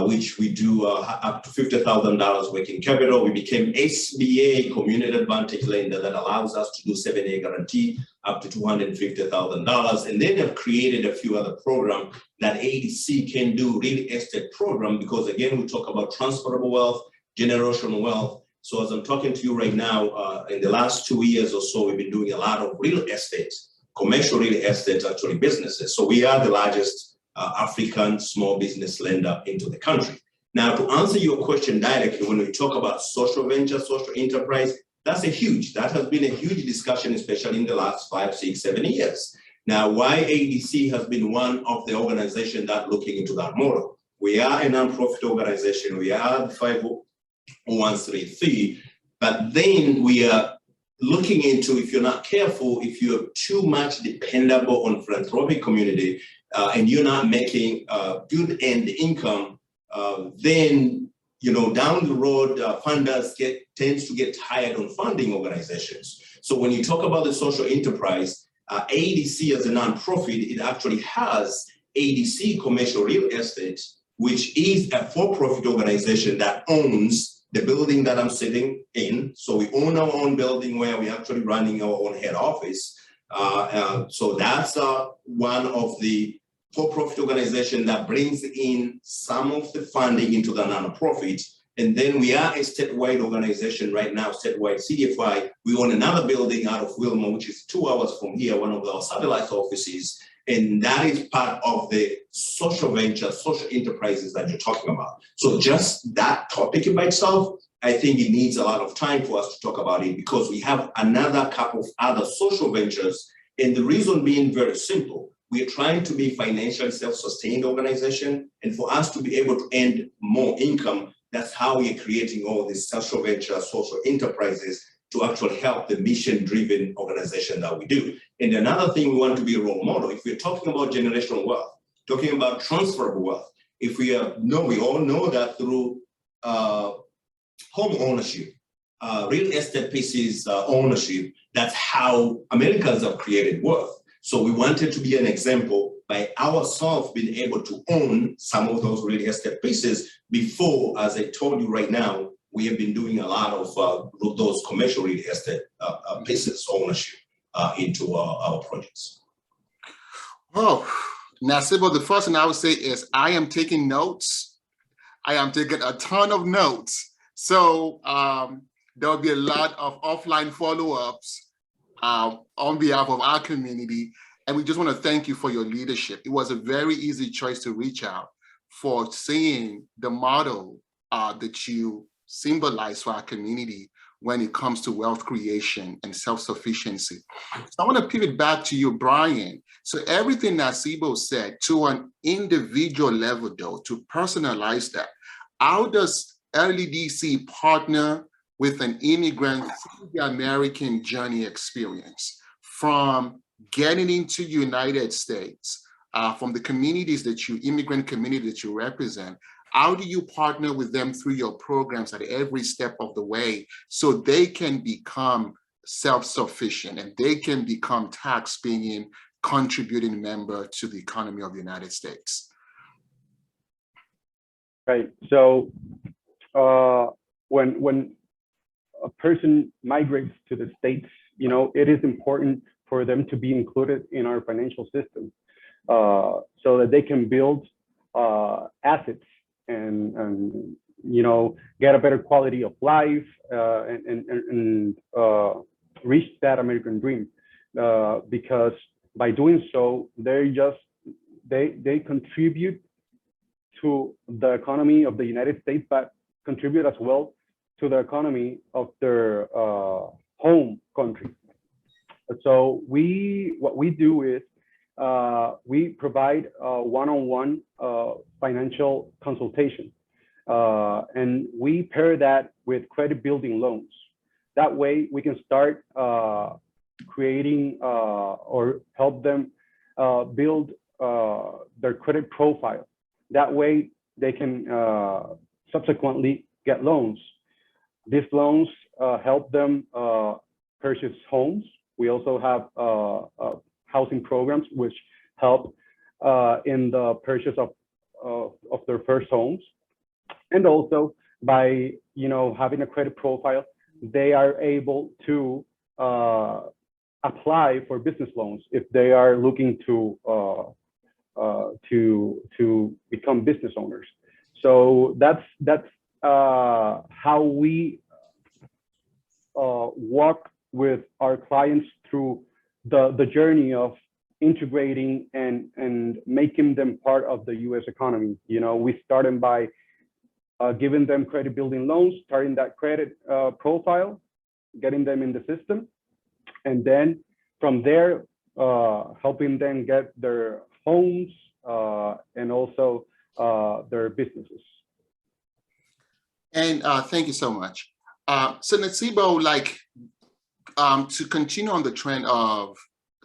which we do up to $50,000 working capital. We became SBA community advantage lender that allows us to do 7-year guarantee up to $250,000. And then have created a few other programs that ADC can do, real estate program, because again, we talk about transferable wealth, generational wealth. So as I'm talking to you right now, in the last 2 years or so, we've been doing a lot of real estate, commercial real estate, actually businesses. So we are the largest African small business lender into the country. Now, to answer your question directly, when we talk about social venture, social enterprise, that has been a huge discussion, especially in the last 5, 6, 7 years. Now, why ADC has been one of the organizations that looking into that model. We are a nonprofit organization. We are the 501(c)(3), but then we are looking into, if you're not careful, if you're too much dependable on philanthropic community and you're not making good end income, then down the road, funders tends to get tired on funding organizations. So when you talk about the social enterprise, ADC as a nonprofit, it actually has ADC Commercial Real Estate, which is a for-profit organization that owns the building that I'm sitting in. So we own our own building where we're actually running our own head office. So that's one of the for-profit organization that brings in some of the funding into the nonprofit. And then we are a statewide organization right now, statewide CDFI. We own another building out of Wilmore, which is 2 hours from here, one of our satellite offices. And that is part of the social venture, social enterprises that you're talking about. So just that topic by itself, I think it needs a lot of time for us to talk about it, because we have another couple of other social ventures. And the reason being very simple, we're trying to be financially self-sustained organization. And for us to be able to earn more income, that's how we're creating all these social venture, social enterprises to actually help the mission-driven organization that we do. And another thing, we want to be a role model. If we're talking about generational wealth, talking about transferable wealth, if we all know that through home ownership, real estate pieces ownership, that's how Americans have created wealth. So we wanted to be an example by ourselves being able to own some of those real estate pieces before, as I told you right now, we have been doing a lot of those commercial real estate pieces ownership into our projects. Oh, Nasibo, the first thing I would say is I am taking notes. I am taking a ton of notes. So there'll be a lot of offline follow-ups on behalf of our community. And we just want to thank you for your leadership. It was a very easy choice to reach out for seeing the model that you symbolize for our community when it comes to wealth creation and self-sufficiency. So I want to pivot back to you, Brian. So everything Nasibo said, to an individual level though, to personalize that, how does LEDC partner with an immigrant through the American journey experience, from getting into the United States, from the communities that immigrant community that you represent? How do you partner with them through your programs at every step of the way so they can become self-sufficient and they can become tax-paying, contributing member to the economy of the United States? Right. So when a person migrates to the States, it is important for them to be included in our financial system so that they can build assets and get a better quality of life and reach that American dream. Because by doing so, they contribute to the economy of the United States, but contribute as well to the economy of their home country. So what we do is we provide one-on-one financial consultation, and we pair that with credit building loans. That way we can start creating or help them build their credit profile. That way they can subsequently get loans. These loans help them purchase homes. We also have housing programs which help in the purchase of their first homes. And also by having a credit profile, they are able to apply for business loans if they are looking to become business owners. So that's how we walk with our clients through the journey of integrating and making them part of the U.S. economy. We start them by giving them credit building loans, starting that credit profile, getting them in the system, and then from there, helping them get their homes and also their businesses. And thank you so much. So Nasibo, to continue on the trend of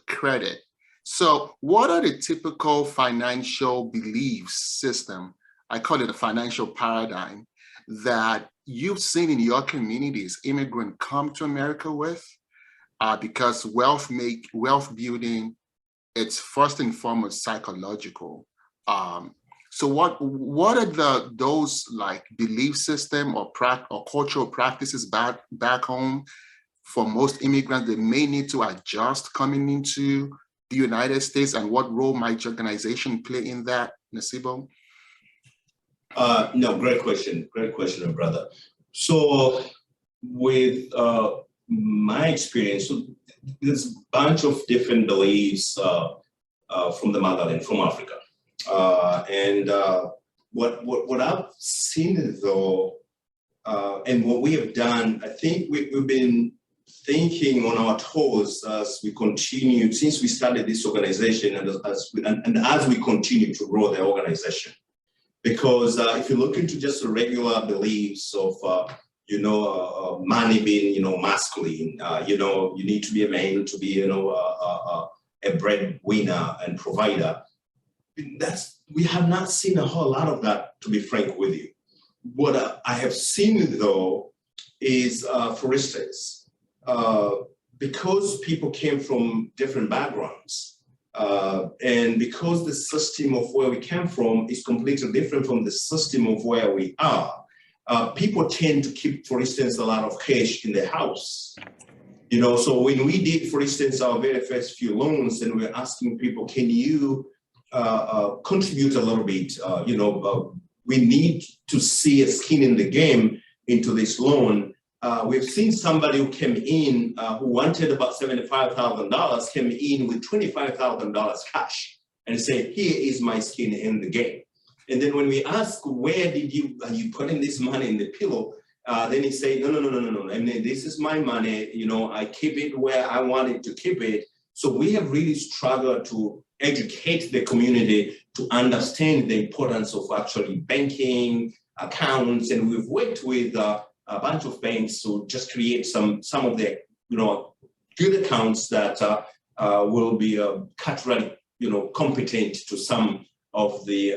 credit, so what are the typical financial belief system, I call it a financial paradigm, that you've seen in your communities immigrants come to America with? Because wealth building, it's first and foremost psychological. So what are those belief system or cultural practices back home for most immigrants that may need to adjust coming into the United States, and what role might your organization play in that, Nasibo? No, great question, brother. So with my experience, so there's a bunch of different beliefs from the motherland, from Africa. What I've seen though, and what we have done, I think we've been thinking on our toes as we continue, since we started this organization and as we continue to grow the organization. Because if you look into just the regular beliefs of, money being, masculine, you need to be a male to be, a breadwinner and provider. We have not seen a whole lot of that, to be frank with you. What I have seen though is, for instance, because people came from different backgrounds, and because the system of where we came from is completely different from the system of where we are, people tend to keep, for instance, a lot of cash in their house. So when we did, for instance, our very first few loans, and we're asking people, can you contribute a little bit? We need to see a skin in the game into this loan. We've seen somebody who came in who wanted about $75,000, came in with $25,000 cash and said, here is my skin in the game. And then when we ask, where are you putting this money in the pillow? Then he said, no. I mean, this is my money. I keep it where I wanted to keep it. So we have really struggled to educate the community to understand the importance of actually banking accounts. And we've worked with a bunch of banks to just create some of the, good accounts that will be culturally, competent to some of the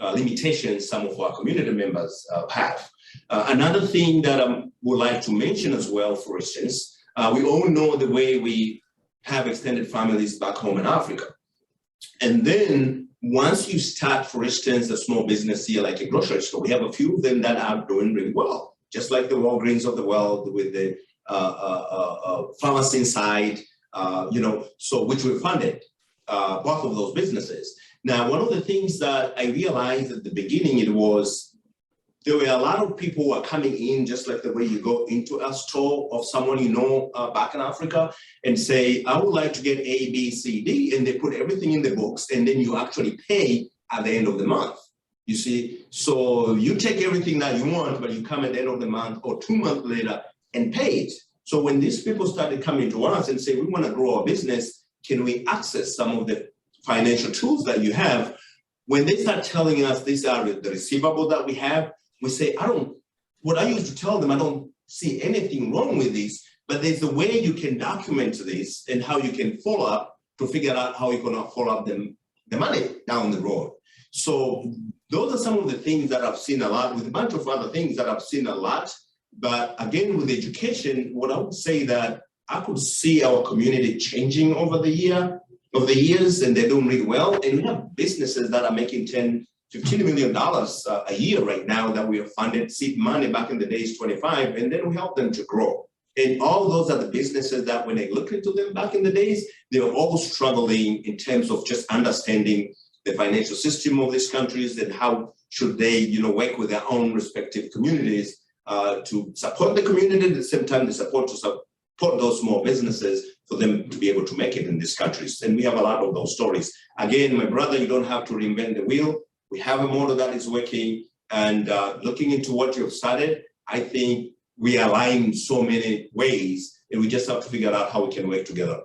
limitations some of our community members have. Another thing that I would like to mention as well, for instance, we all know the way we have extended families back home in Africa. And then once you start, for instance, a small business here, like a grocery store, we have a few of them that are doing really well, just like the Walgreens of the world with the pharmacy inside, so which we funded both of those businesses. Now, one of the things that I realized at the beginning, there were a lot of people who are coming in, just like the way you go into a store of someone back in Africa and say, I would like to get A, B, C, D, and they put everything in the books, and then you actually pay at the end of the month. You see, so you take everything that you want, but you come at the end of the month or 2 months later and pay it. So when these people started coming to us and say, we want to grow our business, can we access some of the financial tools that you have? When they start telling us these are the receivables that we have, we say, what I used to tell them, I don't see anything wrong with this, but there's a way you can document this and how you can follow up to figure out how you're gonna follow up the money down the road. So those are some of the things that I've seen a lot, with a bunch of other things that I've seen a lot. But again, with education, what I would say that I could see our community changing over the years, and they're doing really well. And we have businesses that are making $15 million a year right now that we have funded seed money. Back in the days, 25, and then we help them to grow. And all those are the businesses that when they look into them back in the days, they were all struggling in terms of just understanding the financial system of these countries and how should they, work with their own respective communities to support the community, at the same time they support those small businesses for them to be able to make it in these countries. And we have a lot of those stories. Again, my brother, you don't have to reinvent the wheel. We have a model that is working, and looking into what you've started, I think we align in so many ways, and we just have to figure out how we can work together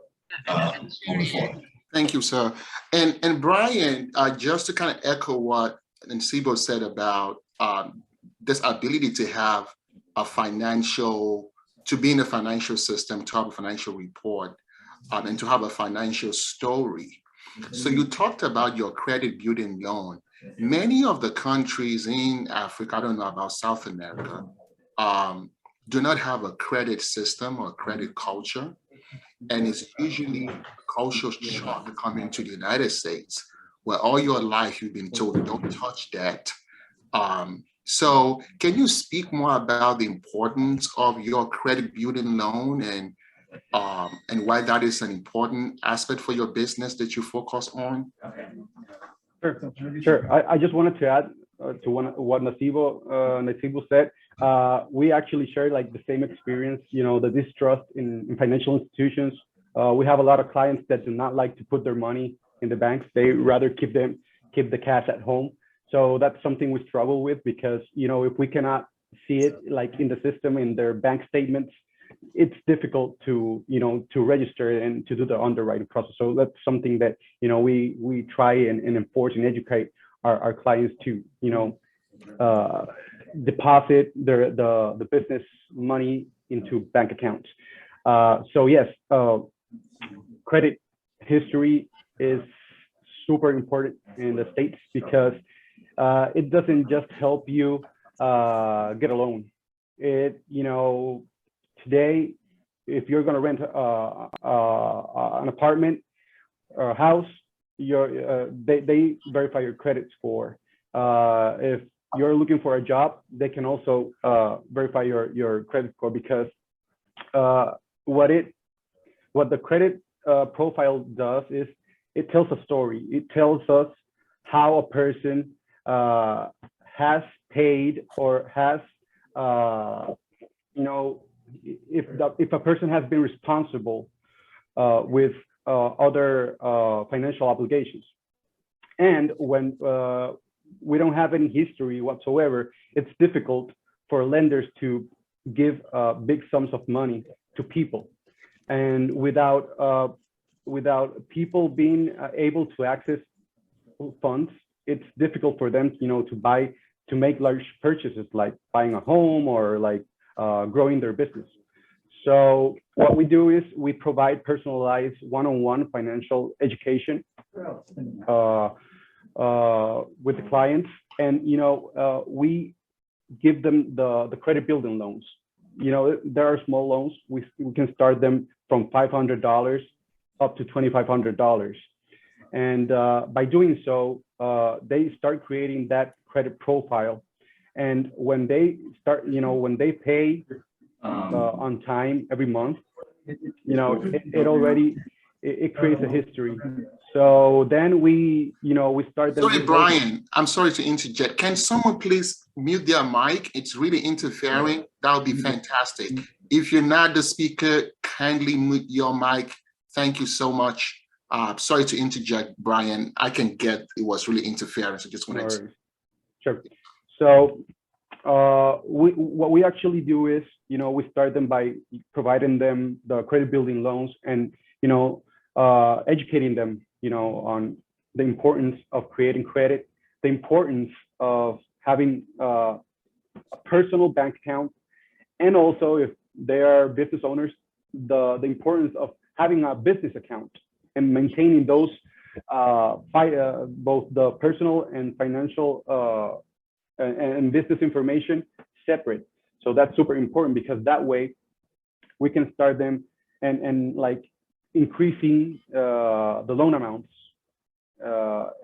moving forward. Thank you, sir. And Brian, just to kind of echo what Nsibo said about this ability to have to be in a financial system, to have a financial report, and to have a financial story. So you talked about your credit building loan. Many of the countries in Africa, I don't know about South America, do not have a credit system or credit culture. And it's usually a cultural shock coming to the United States, where all your life you've been told, don't touch that. So can you speak more about the importance of your credit building loan and why that is an important aspect for your business that you focus on? Sure. I just wanted to add to what Nsibo said. We actually share like the same experience, the distrust in financial institutions. We have a lot of clients that do not like to put their money in the banks. They rather keep the cash at home. So that's something we struggle with, because if we cannot see it like in the system, in their bank statements, it's difficult to register and to do the underwriting process. So that's something that we try and enforce and educate our clients to deposit the business money into bank accounts. So yes, credit history is super important in the States, because it doesn't just help you get a loan. Today, if you're going to rent an apartment or a house, they verify your credit score. If you're looking for a job, they can also verify your credit score, because what the credit profile does is it tells a story. It tells us how a person has paid, or has if a person has been responsible with other financial obligations. And when we don't have any history whatsoever, it's difficult for lenders to give big sums of money to people. And without people being able to access funds, it's difficult for them to make large purchases, like buying a home or like growing their business. So what we do is we provide personalized one-on-one financial education with the clients, and we give them the credit building loans. There are small loans. We can start them from $500 up to $2,500, and by doing so, they start creating that credit profile. And when they start, when they pay on time every month, it creates a history. So then we start them. Sorry, Brian, I'm sorry to interject. Can someone please mute their mic? It's really interfering. That would be fantastic. If you're not the speaker, kindly mute your mic. Thank you so much. Sorry to interject, Brian. I can get it was really interfering, so just wanted to. Sure. So what we actually do is, we start them by providing them the credit building loans, and educating them, on the importance of creating credit, the importance of having a personal bank account, and also if they are business owners, the importance of having a business account and maintaining those both the personal and financial and business information separate. So that's super important, because that way we can start them and like increasing the loan amounts,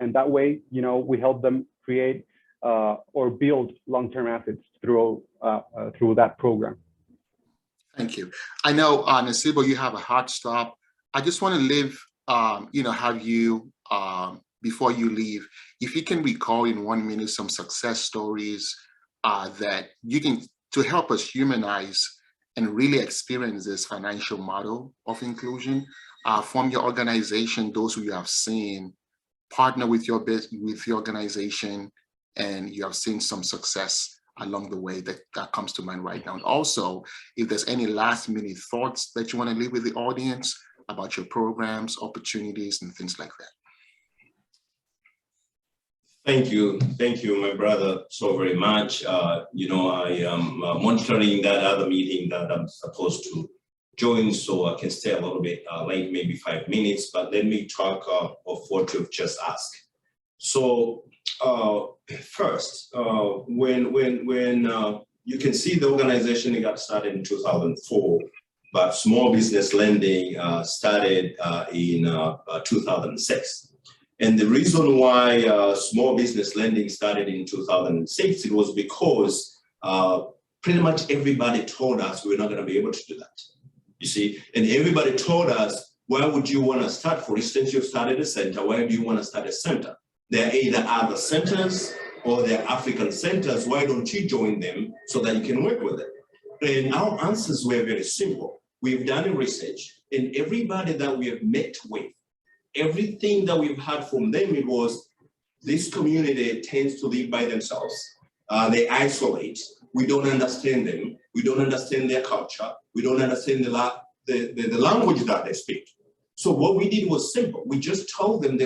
and that way we help them create or build long-term assets through that program. Thank you. I know, Nasibo, you have a hard stop. I just want to leave, have you, before you leave, if you can recall in 1 minute some success stories that you can, to help us humanize and really experience this financial model of inclusion from your organization, those who you have seen partner with your organization, and you have seen some success along the way that comes to mind right now. And also, if there's any last minute thoughts that you want to leave with the audience about your programs, opportunities, and things like that. Thank you, my brother, so very much. I am monitoring that other meeting that I'm supposed to join, so I can stay a little bit late, maybe 5 minutes, but let me talk of what you've just asked. So first, when you can see the organization got started in 2004, but small business lending started in 2006. And the reason why small business lending started in 2006, it was because pretty much everybody told us we're not going to be able to do that. You see, and everybody told us, why would you want to start? For instance, you've started a center. Why do you want to start a center? There are either other centers or they're African centers. Why don't you join them so that you can work with them? And our answers were very simple. We've done a research, and everybody that we have met with, everything that we've had from them, it was this community tends to live by themselves. They isolate. We don't understand them. We don't understand their culture. We don't understand the language that they speak. So what we did was simple. We just told them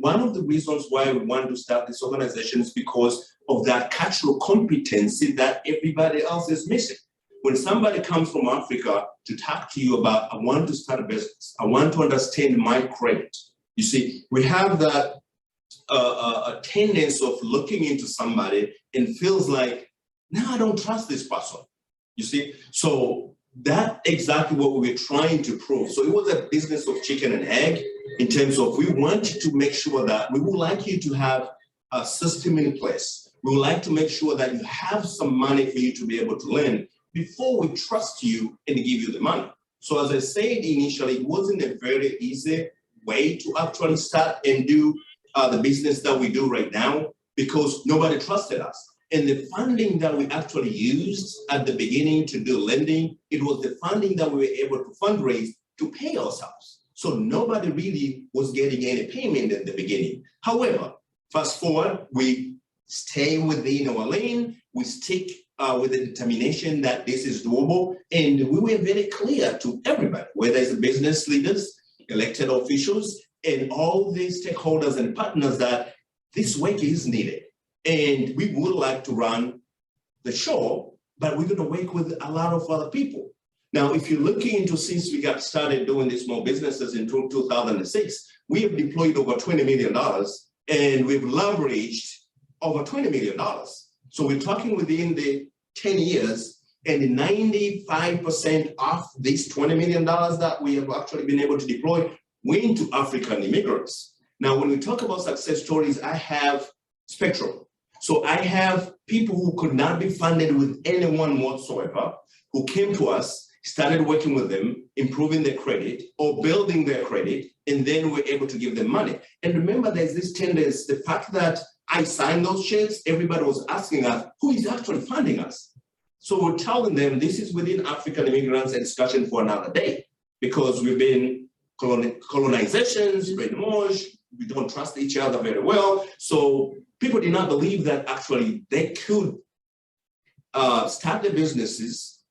one of the reasons why we want to start this organization is because of that cultural competency that everybody else is missing. When somebody comes from Africa to talk to you about, I want to start a business, I want to understand my credit. You see, we have that a tendency of looking into somebody and feels like, no, I don't trust this person. You see, so that's exactly what we were trying to prove. So it was a business of chicken and egg in terms of we want to make sure that we would like you to have a system in place. We would like to make sure that you have some money for you to be able to lend before we trust you and give you the money. So as I said initially, it wasn't a very easy way to actually start and do the business that we do right now because nobody trusted us. And the funding that we actually used at the beginning to do lending, it was the funding that we were able to fundraise to pay ourselves. So nobody really was getting any payment in the beginning. However, fast forward, we stay within our lane, we stick with the determination that this is doable. And we were very clear to everybody, whether it's business leaders, elected officials, and all the stakeholders and partners that this work is needed. And we would like to run the show, but we're going to work with a lot of other people. Now, if you're looking into since we got started doing these small businesses in 2006, we have deployed over $20 million and we've leveraged over $20 million. So we're talking within the 10 years and 95% of these $20 million that we have actually been able to deploy went to African immigrants. Now, when we talk about success stories, I have spectrum. So I have people who could not be funded with anyone whatsoever, who came to us, started working with them, improving their credit or building their credit, and then we're able to give them money. And remember, there's this tendency, the fact that I signed those checks, everybody was asking us, who is actually funding us? So we're telling them this is within African immigrants and discussion for another day, because we've been colonizations, brainwashed, we don't trust each other very well. So people did not believe that actually they could start their businesses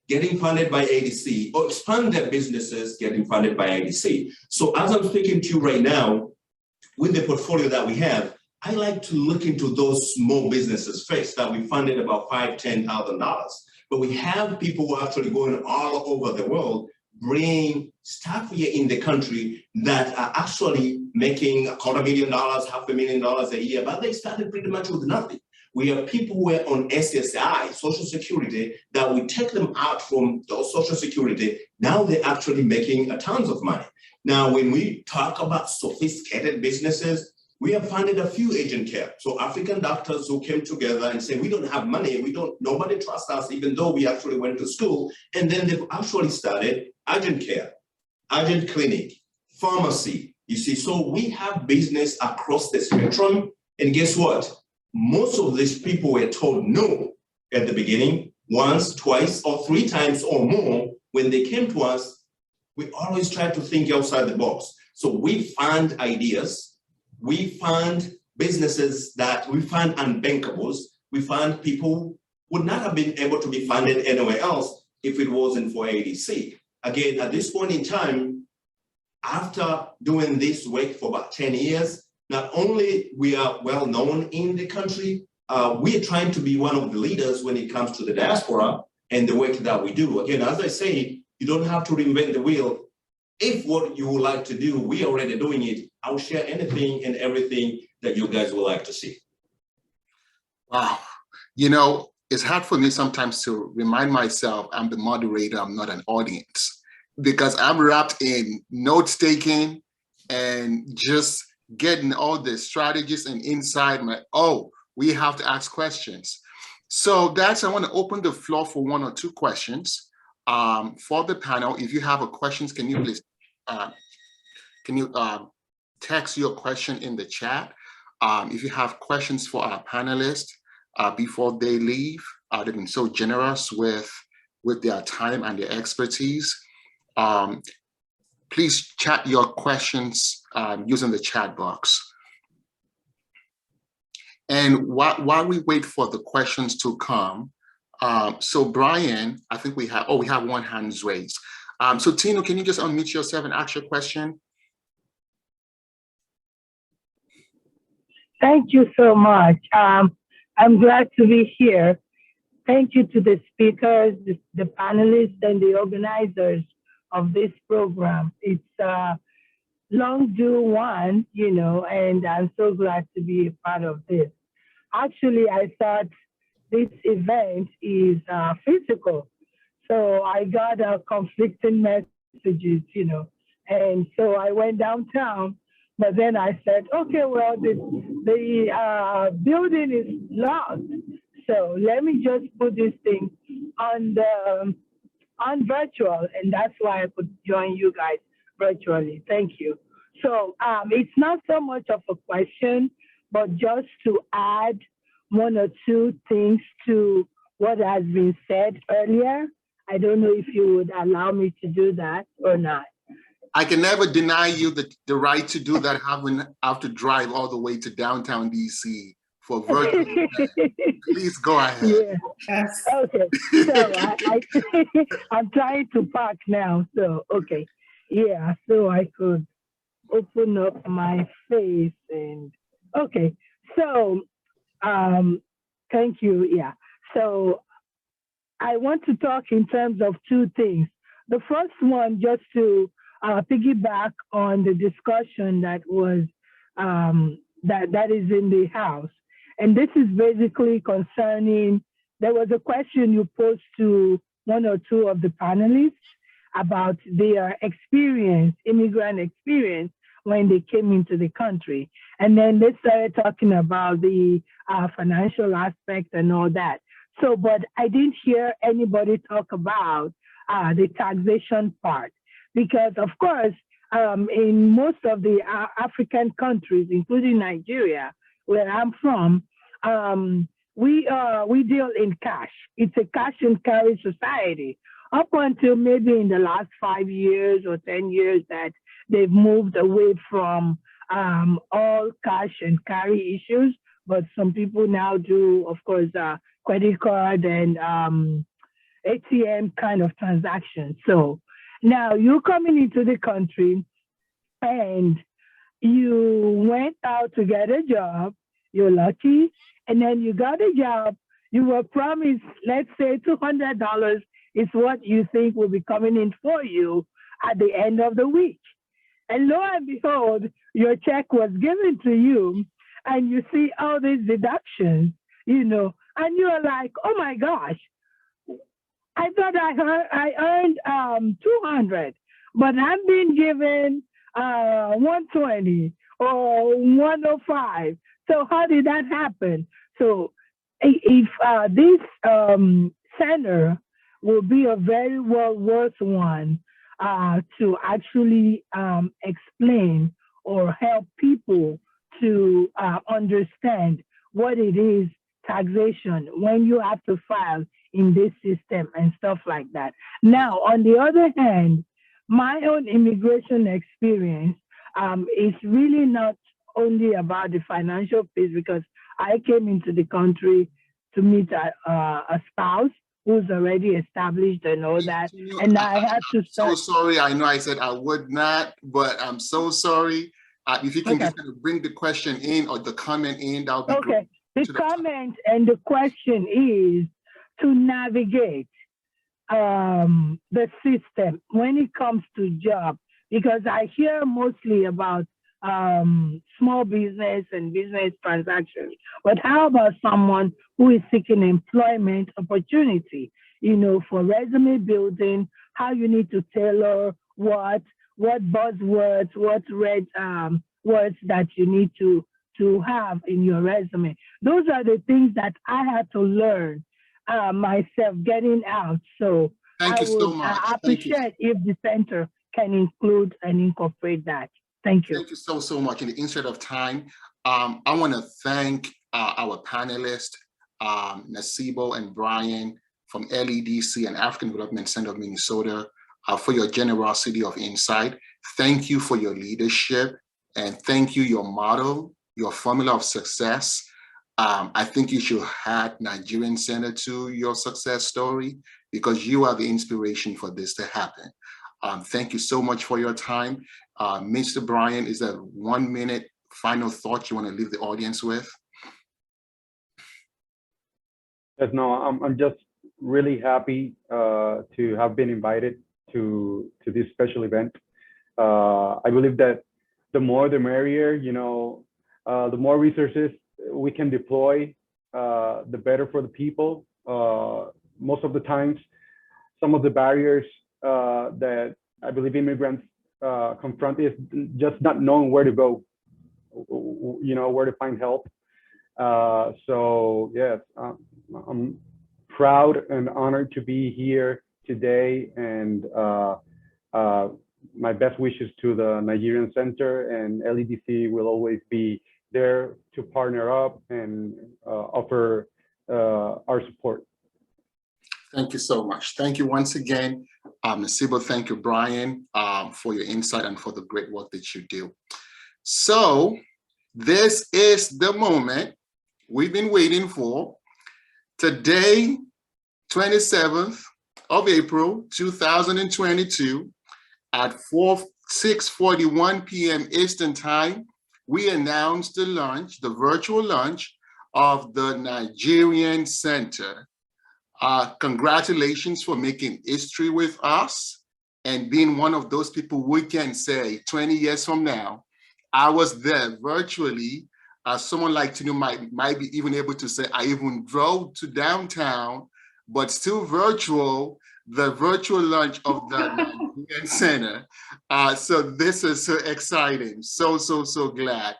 getting funded by ADC or expand their businesses getting funded by ADC. So as I'm speaking to you right now, with the portfolio that we have, I like to look into those small businesses first that we funded about $5,000, $10,000. But we have people who are actually going all over the world, bringing staff here in the country that are actually making $250,000, $500,000 a year, but they started pretty much with nothing. We have people who are on SSI, Social Security, that we take them out from those Social Security. Now they're actually making tons of money. Now, when we talk about sophisticated businesses, we have funded a few agent care. So African doctors who came together and said, we don't have money, nobody trusts us, even though we actually went to school. And then they've actually started agent care, agent clinic, pharmacy. You see, so we have business across the spectrum. And guess what? Most of these people were told no at the beginning, once, twice, or 3 times or more. When they came to us, we always try to think outside the box. So we find ideas. We find businesses that we find unbankables. We find people would not have been able to be funded anywhere else if it wasn't for ADC. Again, at this point in time, after doing this work for about 10 years, not only we are well known in the country, we are trying to be one of the leaders when it comes to the diaspora and the work that we do. Again, as I say, you don't have to reinvent the wheel. If what you would like to do, we are already doing it. I'll share anything and everything that you guys would like to see. Wow. You know, it's hard for me sometimes to remind myself I'm the moderator, I'm not an audience, because I'm wrapped in notes taking and just getting all the strategies and insight. We have to ask questions. So guys, I want to open the floor for 1 or 2 questions for the panel. If you have a questions, can you please text your question in the chat? If you have questions for our panelists before they leave, they've been so generous with their time and their expertise. please chat your questions using the chat box. And while we wait for the questions to come, so Brian, I think we have one hand raised. So Tino, can you just unmute yourself and ask your question? Thank you so much. I'm glad to be here. Thank you to the speakers, the panelists, and the organizers of this program. It's a long due one, you know, and I'm so glad to be a part of this. Actually, I thought this event is physical. So I got conflicting messages, you know, and so I went downtown, but then I said, okay, well, the building is locked. So let me just put this thing on virtual, and that's why I could join you guys virtually. Thank you. So it's not so much of a question, but just to add one or two things to what has been said earlier. I don't know if you would allow me to do that or not. I can never deny you the right to do that, having to drive all the way to downtown DC for virtual event. Please go ahead. Yeah. Yes. Okay. So I'm trying to park now. So, okay. Yeah. So I could open up my face and, okay. So, thank you. Yeah. So I want to talk in terms of two things. The first one, just to piggyback on the discussion that was that is in the House. And this is basically concerning, there was a question you posed to one or two of the panelists about their experience, immigrant experience, when they came into the country. And then they started talking about the financial aspect and all that. So, but I didn't hear anybody talk about the taxation part, because of course, in most of the African countries, including Nigeria, where I'm from, we deal in cash. It's a cash and carry society. Up until maybe in the last 5 years or 10 years that they've moved away from all cash and carry issues, but some people now do, of course, credit card and ATM kind of transactions. So now you're coming into the country and you went out to get a job, you're lucky, and then you got a job, you were promised, let's say $200 is what you think will be coming in for you at the end of the week. And lo and behold, your check was given to you and you see all these deductions, you know, and you're like, oh my gosh, I thought I earned 200, but I'm being given 120 or 105. So how did that happen? So if this center will be a very well worth one to actually explain or help people to understand what it is, taxation, when you have to file in this system and stuff like that. Now, on the other hand, my own immigration experience is really not only about the financial piece, because I came into the country to meet a spouse who's already established and all that. And I had to start. So sorry, I know I said I would not, but I'm so sorry. If you can just kind of bring the question in or the comment in, that would be great. The comment and the question is to navigate the system when it comes to jobs, because I hear mostly about small business and business transactions. But how about someone who is seeking employment opportunity, you know, for resume building, how you need to tailor what buzzwords, what red words that you need to have in your resume. Those are the things that I had to learn myself getting out. So Thank you so much. I appreciate if the center can include and incorporate that. Thank you. Thank you so much. In the interest of time, I want to thank our panelists, Nasibo and Brian from LEDC and African Development Center of Minnesota, for your generosity of insight. Thank you for your leadership, and thank you, your model, your formula of success. I think you should add Nigerian Center to your success story, because you are the inspiration for this to happen. Thank you so much for your time. Mr. Brian, is there 1 minute final thought you want to leave the audience with? Yes, no, I'm just really happy to have been invited to this special event. I believe that the more the merrier, you know, the more resources we can deploy, the better for the people. Most of the times, some of the barriers that I believe immigrants confront is just not knowing where to go, you know, where to find help. So yes, I'm proud and honored to be here today, and my best wishes to the Nigerian Center, and LEDC will always be there to partner up and offer our support. Thank you so much. Thank you once again, Nasibo. Thank you, Brian, for your insight and for the great work that you do. So this is the moment we've been waiting for. Today, 27th of April, 2022, at 6:41 p.m. Eastern Time, we announced the launch, the virtual launch of the Nigerian Center. Congratulations for making history with us and being one of those people we can say 20 years from now, I was there virtually. Someone like Tinu might be even able to say, I even drove to downtown, but still virtual, the virtual launch of the Nigerian Center. So this is so exciting. So glad.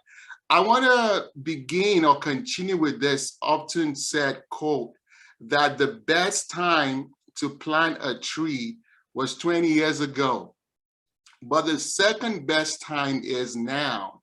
I want to begin or continue with this often said quote that the best time to plant a tree was 20 years ago, but the second best time is now.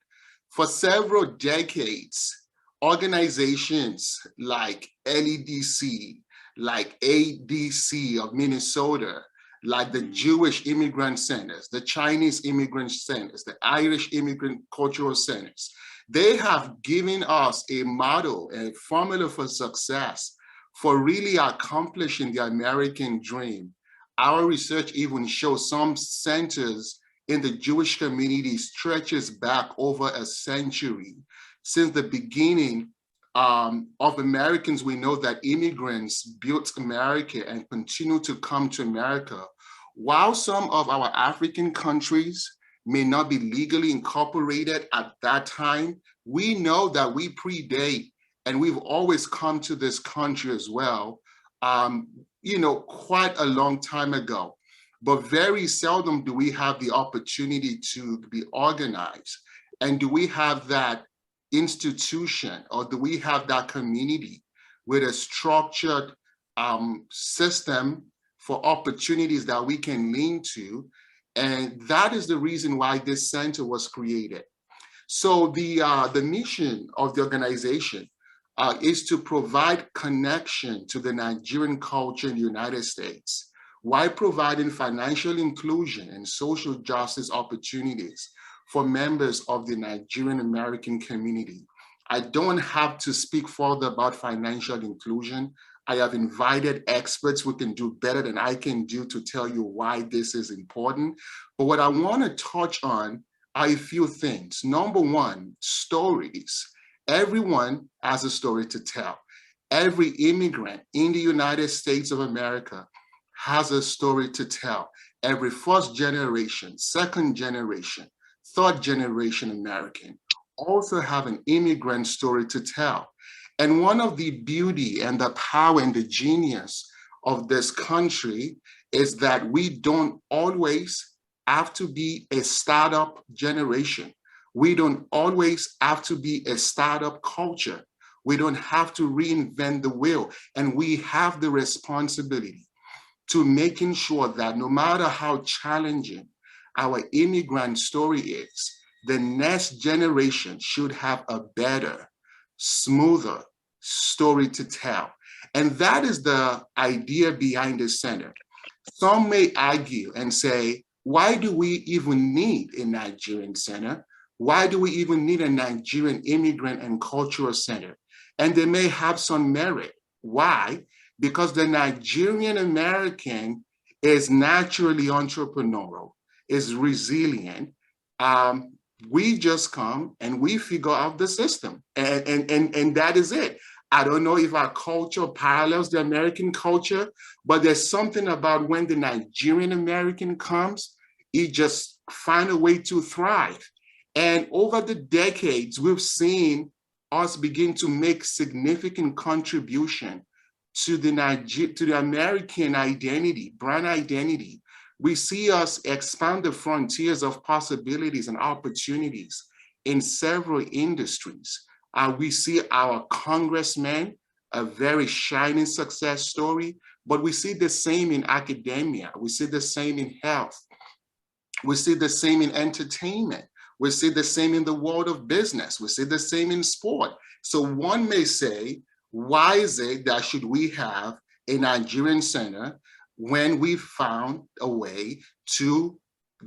For several decades, organizations like LEDC, like ADC of Minnesota, like the Jewish Immigrant Centers, the Chinese Immigrant Centers, the Irish Immigrant Cultural Centers, they have given us a model, a formula for success for really accomplishing the American dream. Our research even shows some centers in the Jewish community stretches back over a century. Since the beginning of Americans, we know that immigrants built America and continue to come to America. While some of our African countries may not be legally incorporated at that time, we know that we predate and we've always come to this country as well, you know, quite a long time ago. But very seldom do we have the opportunity to be organized. And do we have that institution, or do we have that community with a structured system for opportunities that we can lean to? And that is the reason why this center was created. So the mission of the organization is to provide connection to the Nigerian culture in the United States, while providing financial inclusion and social justice opportunities for members of the Nigerian American community. I don't have to speak further about financial inclusion. I have invited experts who can do better than I can do to tell you why this is important. But what I want to touch on are a few things. Number one, stories. Everyone has a story to tell. Every immigrant in the United States of America has a story to tell. Every first generation, second generation, third generation American also have an immigrant story to tell. And one of the beauty and the power and the genius of this country is that we don't always have to be a startup generation. We don't always have to be a startup culture. We don't have to reinvent the wheel. And we have the responsibility to making sure that no matter how challenging our immigrant story is, the next generation should have a better, smoother story to tell. And that is the idea behind the center. Some may argue and say, why do we even need a Nigerian center? Why do we even need a Nigerian immigrant and cultural center? And they may have some merit. Why? Because the Nigerian American is naturally entrepreneurial, is resilient. We just come and we figure out the system, and that is it. I don't know if our culture parallels the American culture, but there's something about when the Nigerian American comes, he just find a way to thrive. And over the decades, we've seen us begin to make significant contribution to the American identity, brand identity. We see us expand the frontiers of possibilities and opportunities in several industries. We see our congressmen, a very shining success story, but we see the same in academia. We see the same in health. We see the same in entertainment. We see the same in the world of business. We see the same in sport. So one may say, why is it that should we have a Nigerian center when we found a way to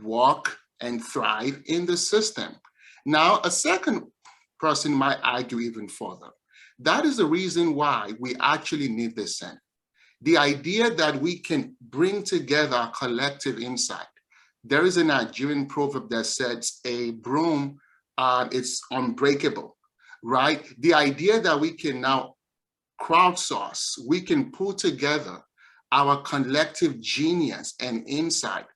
walk and thrive in the system? Now, a second person might argue even further. That is the reason why we actually need this center. The idea that we can bring together a collective insight. There is a Nigerian proverb that says a broom, it's unbreakable, right? The idea that we can now crowdsource, we can pull together our collective genius and insight,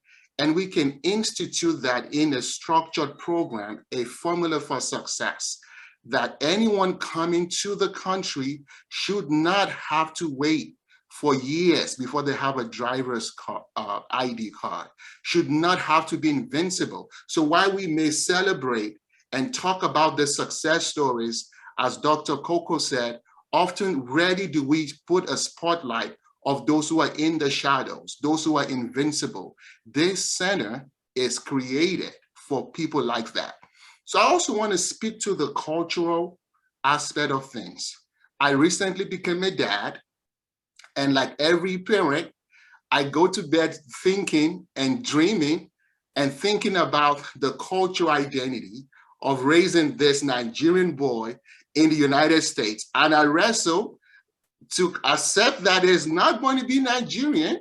and we can institute that in a structured program, a formula for success, that anyone coming to the country should not have to wait for years before they have a driver's ID card, should not have to be invincible. So while we may celebrate and talk about the success stories, as Dr. Coco said, often rarely do we put a spotlight of those who are in the shadows, those who are invincible. This center is created for people like that. So I also want to speak to the cultural aspect of things. I recently became a dad, and like every parent, I go to bed thinking and dreaming and thinking about the cultural identity of raising this Nigerian boy in the United States. And I wrestle to accept that it's not going to be Nigerian,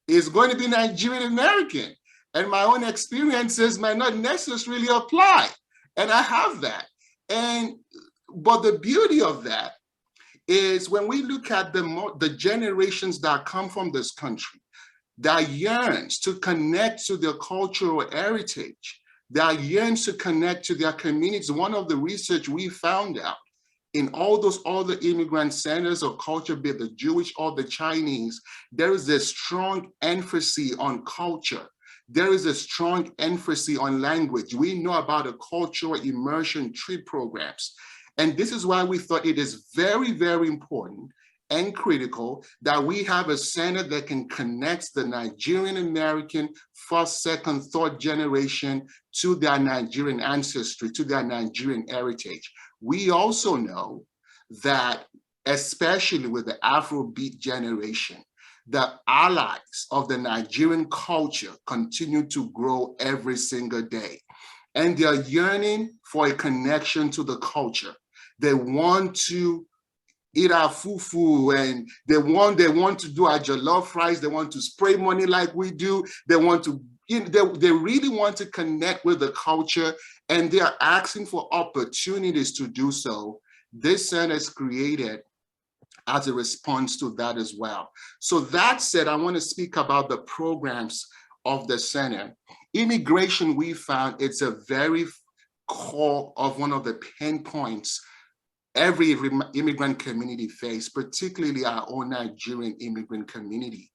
it's going to be Nigerian American. And my own experiences might not necessarily apply. And I have that. But the beauty of that is when we look at the generations that come from this country, that yearns to connect to their cultural heritage, that yearns to connect to their communities. One of the research we found out in all those other immigrant centers of culture, be it the Jewish or the Chinese, there is a strong emphasis on culture. There is a strong emphasis on language. We know about the cultural immersion trip programs. And this is why we thought it is very, very important and critical that we have a center that can connect the Nigerian American first, second, third generation to their Nigerian ancestry, to their Nigerian heritage. We also know that, especially with the Afrobeat generation, the allies of the Nigerian culture continue to grow every single day. And they're yearning for a connection to the culture. They want to eat our fufu, and they want to do our jollof rice. They want to spray money like we do. They want to, they really want to connect with the culture, and they are asking for opportunities to do so. This center is created as a response to that as well. So that said, I want to speak about the programs of the center. Immigration, we found it's a very core of one of the pain points every immigrant community face, particularly our own Nigerian immigrant community.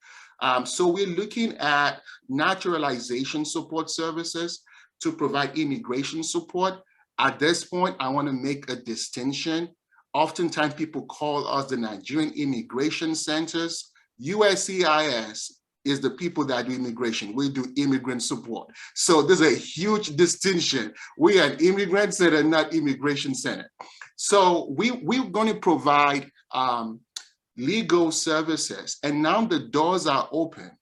So we're looking at naturalization support services to provide immigration support. At this point, I want to make a distinction. Oftentimes people call us the Nigerian Immigration Centers. USCIS is the people that do immigration. We do immigrant support. So there's a huge distinction. We are an immigrant center, not immigration center. So we're going to provide legal services, and now the doors are open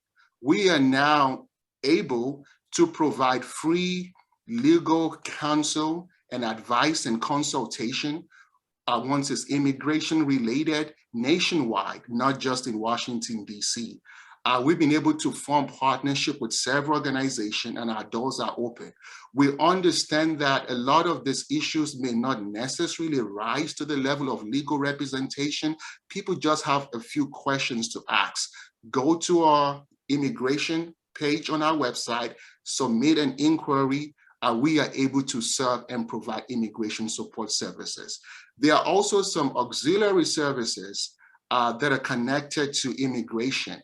we are now able to provide free legal counsel and advice and consultation once it's immigration related nationwide, not just in Washington, D.C. We've been able to form partnership with several organizations, and our doors are open. We understand that a lot of these issues may not necessarily rise to the level of legal representation. People just have a few questions to ask. Go to our immigration page on our website, submit an inquiry. We are able to serve and provide immigration support services. There are also some auxiliary services that are connected to immigration.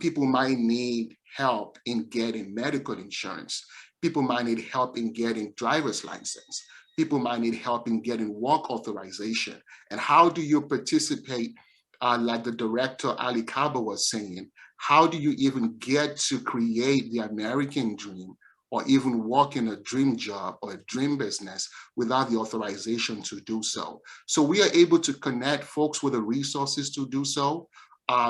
People might need help in getting medical insurance. People might need help in getting driver's license. People might need help in getting work authorization. And how do you participate, like the director Ali Kaba was saying, how do you even get to create the American dream or even work in a dream job or a dream business without the authorization to do so? So we are able to connect folks with the resources to do so.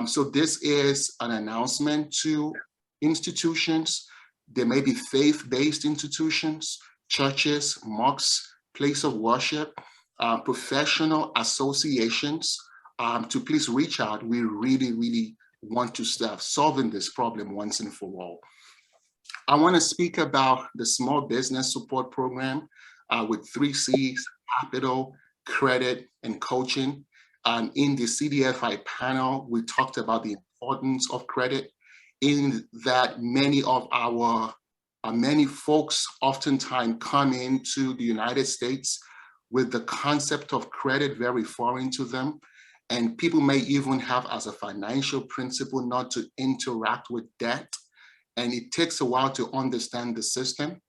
So this is an announcement to institutions. There may be faith-based institutions, churches, mosques, place of worship, professional associations, to please reach out. We really, really want to start solving this problem once and for all. I want to speak about the Small Business Support Program with 3 C's: capital, credit, and coaching. In the CDFI panel, we talked about the importance of credit, in that many of our many folks oftentimes come into the United States with the concept of credit very foreign to them. And people may even have as a financial principle not to interact with debt. And it takes a while to understand the system.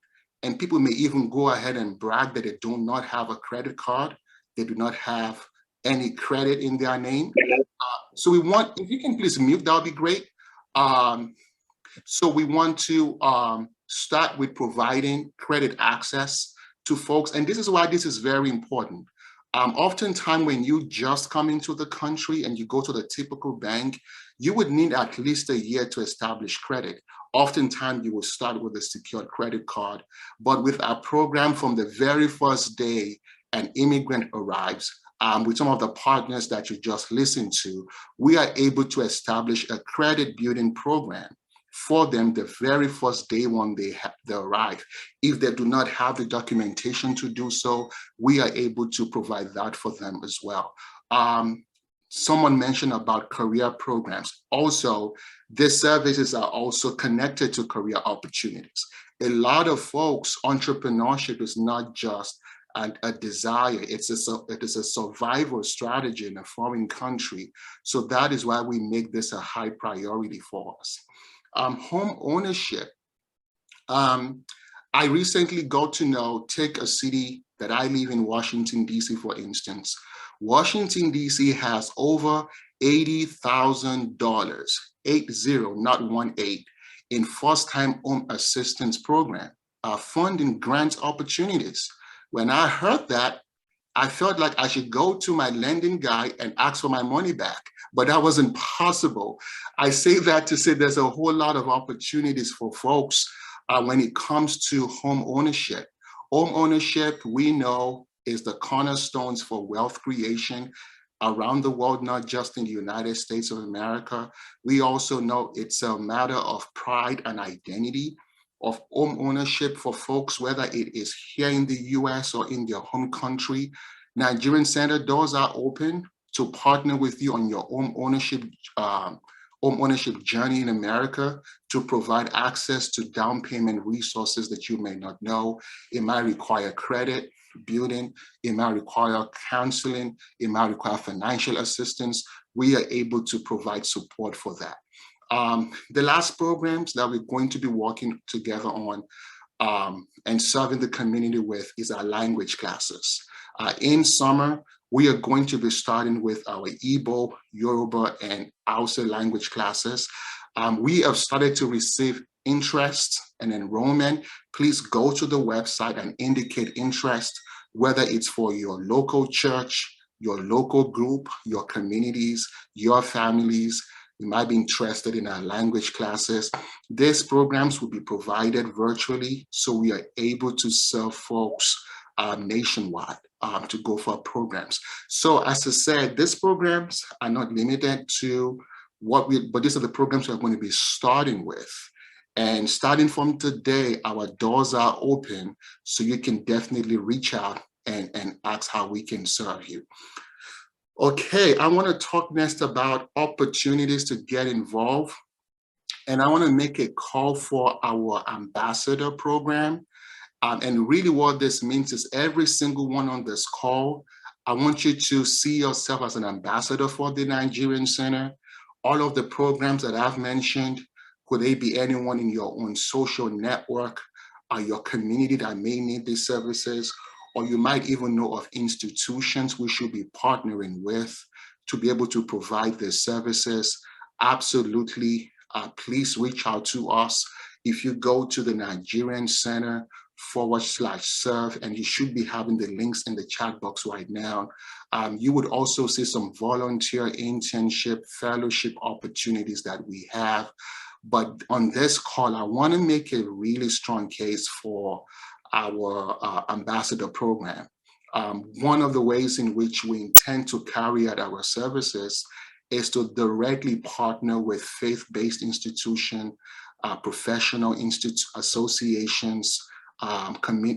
And people may even go ahead and brag that they do not have a credit card. They do not have any credit in their name. So we want, if you can please mute, that would be great. So we want to start with providing credit access to folks. And this is why this is very important. Oftentimes when you just come into the country and you go to the typical bank, you would need at least a year to establish credit. Oftentimes you will start with a secured credit card, but with our program, from the very first day an immigrant arrives, with some of the partners that you just listened to, we are able to establish a credit building program for them the very first day when they arrive. If they do not have the documentation to do so, we are able to provide that for them as well. Someone mentioned about career programs. Also, these services are also connected to career opportunities. A lot of folks, entrepreneurship is not just a desire, it is a survival strategy in a foreign country. So that is why we make this a high priority for us. Home ownership. I recently got to know, take a city that I live in, Washington, D.C., for instance. Washington, D.C. has over $80,000, 80, not 18, in first-time home assistance program, funding grant opportunities. When I heard that, I felt like I should go to my lending guy and ask for my money back, but that wasn't possible. I say that to say there's a whole lot of opportunities for folks when it comes to home ownership. Home ownership, we know, is the cornerstones for wealth creation around the world, not just in the United States of America. We also know it's a matter of pride and identity of home ownership for folks, whether it is here in the US or in their home country. Nigerian Center doors are open to partner with you on your home ownership journey in America, to provide access to down payment resources that you may not know. It might require credit building, it might require counseling, it might require financial assistance. We are able to provide support for that. The last programs that we're going to be working together on and serving the community with is our language classes. In summer, we are going to be starting with our Igbo, Yoruba, and Hausa language classes. We have started to receive interest and enrollment. Please go to the website and indicate interest, whether it's for your local church, your local group, your communities, your families. You might be interested in our language classes. These programs will be provided virtually, so we are able to serve folks nationwide to go for programs. So as I said, these programs are not limited to but these are the programs we're going to be starting with. And starting from today, our doors are open, so you can definitely reach out and ask how we can serve you. Okay, I want to talk next about opportunities to get involved. And I want to make a call for our ambassador program. And really what this means is every single one on this call, I want you to see yourself as an ambassador for the Nigerian Center. All of the programs that I've mentioned, could they be anyone in your own social network, your community that may need these services, or you might even know of institutions we should be partnering with to be able to provide these services. Absolutely, please reach out to us. If you go to the Nigerian Center /serve, and you should be having the links in the chat box right now. You would also see some volunteer internship fellowship opportunities that we have. But on this call, I want to make a really strong case for our ambassador program. One of the ways in which we intend to carry out our services is to directly partner with faith-based institutions, professional associations,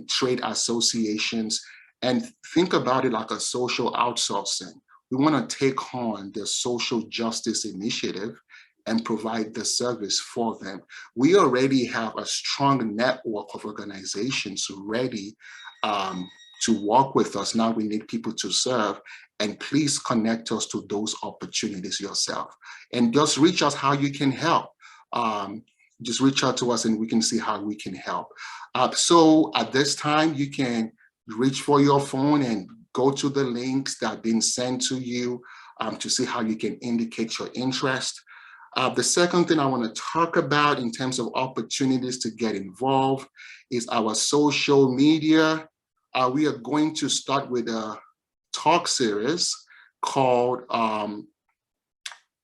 trade associations, and think about it like a social outsourcing. We want to take on the social justice initiative and provide the service for them. We already have a strong network of organizations ready to work with us. Now we need people to serve, and please connect us to those opportunities yourself. And just reach us how you can help. Just reach out to us and we can see how we can help. So at this time, you can reach for your phone and go to the links that have been sent to you to see how you can indicate your interest. The second thing I want to talk about in terms of opportunities to get involved is our social media. We are going to start with a talk series called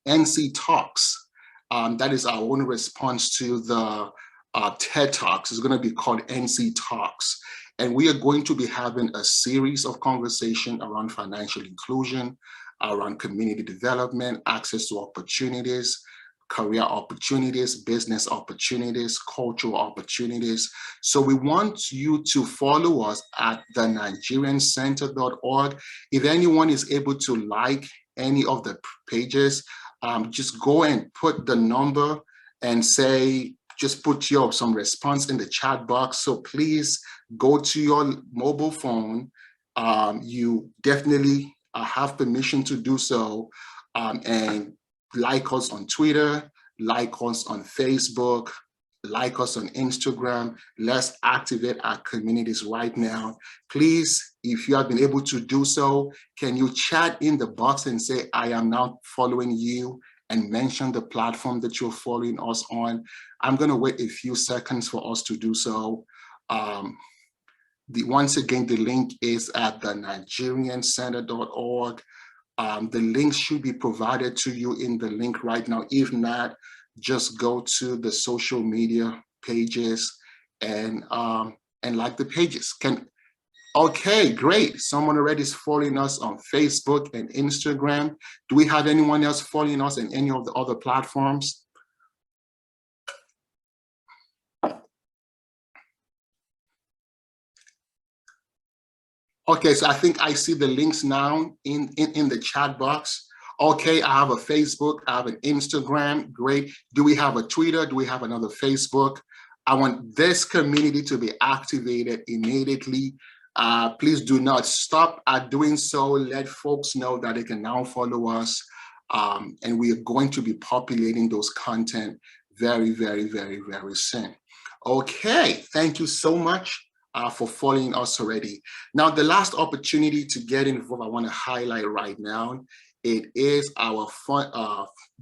NC Talks. That is our own response to the TED Talks. It's going to be called NC Talks. And we are going to be having a series of conversation around financial inclusion, around community development, access to opportunities, career opportunities, business opportunities, cultural opportunities. So we want you to follow us at thenigeriancenter.org. If anyone is able to like any of the pages, just go and put the number and say, just put some response in the chat box. So please go to your mobile phone. You definitely have permission to do so, and like us on Twitter, like us on Facebook, like us on Instagram. Let's activate our communities right now. Please, if you have been able to do so, can you chat in the box and say, I am now following you, and mention the platform that you're following us on. I'm going to wait a few seconds for us to do so. Once again, the link is at thenigeriancenter.org. The link should be provided to you in the link right now. If not, just go to the social media pages and like the pages. Okay, great. Someone already is following us on Facebook and Instagram. Do we have anyone else following us in any of the other platforms? Okay, so I think I see the links now in the chat box. Okay, I have a Facebook, I have an Instagram, great. Do we have a Twitter? Do we have another Facebook? I want this community to be activated immediately. Please do not stop at doing so. Let folks know that they can now follow us. And we are going to be populating those content very, very, very, very soon. Okay, thank you so much for following us already. Now, the last opportunity to get involved, I want to highlight right now, it is our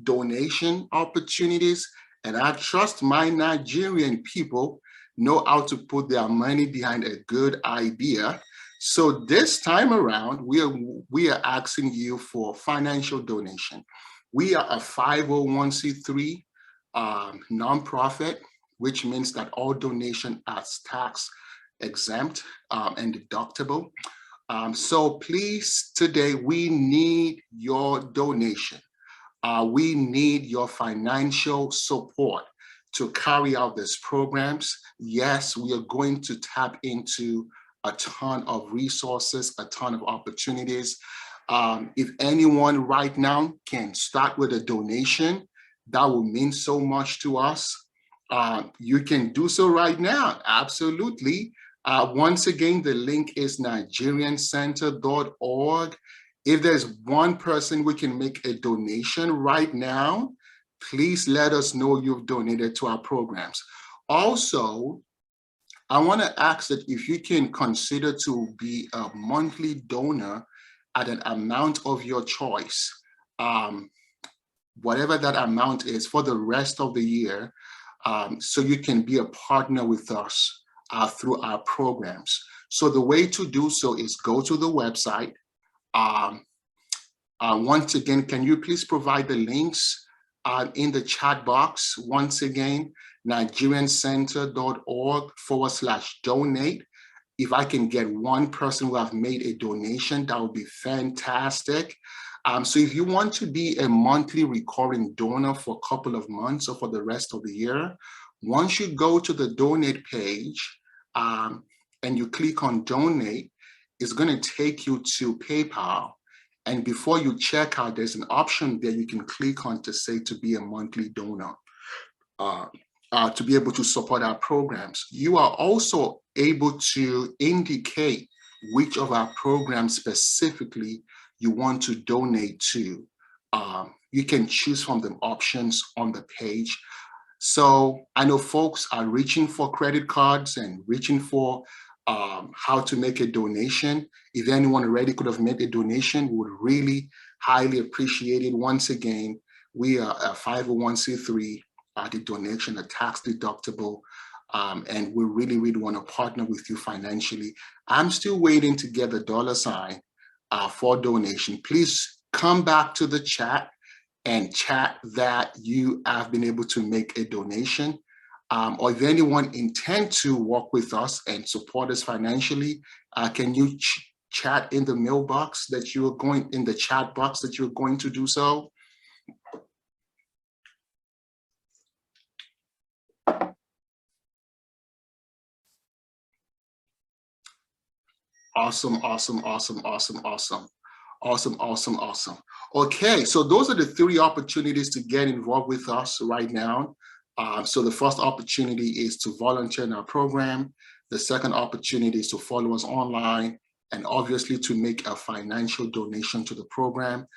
donation opportunities. And I trust my Nigerian people know how to put their money behind a good idea. So this time around, we are asking you for financial donation. We are a 501c3 nonprofit, which means that all donation are tax exempt and deductible. So please, today, we need your donation. We need your financial support to carry out these programs. Yes, we are going to tap into a ton of resources, a ton of opportunities. If anyone right now can start with a donation, that will mean so much to us. You can do so right now, absolutely. Once again, the link is nigeriancenter.org. If there's one person we can make a donation right now, please let us know you've donated to our programs. Also, I want to ask that if you can consider to be a monthly donor at an amount of your choice, whatever that amount is for the rest of the year, so you can be a partner with us through our programs. So the way to do so is go to the website. Once again, can you please provide the links in the chat box? Once again, nigeriancenter.org/donate. If I can get one person who have made a donation, that would be fantastic. So if you want to be a monthly recurring donor for a couple of months or for the rest of the year, once you go to the donate page and you click on donate, it's going to take you to PayPal. And before you check out, there's an option there you can click on to say to be a monthly donor, to be able to support our programs. You are also able to indicate which of our programs specifically you want to donate to. You can choose from the options on the page. So I know folks are reaching for credit cards and reaching for how to make a donation. If anyone already could have made a donation, we would really highly appreciate it. Once again, we are a 501c3, the donation are tax deductible, and we really, really want to partner with you financially. I'm still waiting to get the $ for donation. Please come back to the chat and chat that you have been able to make a donation. Or if anyone intend to work with us and support us financially, can you chat in the mailbox that you are going, in the chat box that you're going to do so? Awesome, awesome, awesome, awesome, awesome. Awesome, awesome, awesome. Okay, so those are the 3 opportunities to get involved with us right now. So the first opportunity is to volunteer in our program. The second opportunity is to follow us online, and obviously to make a financial donation to the program.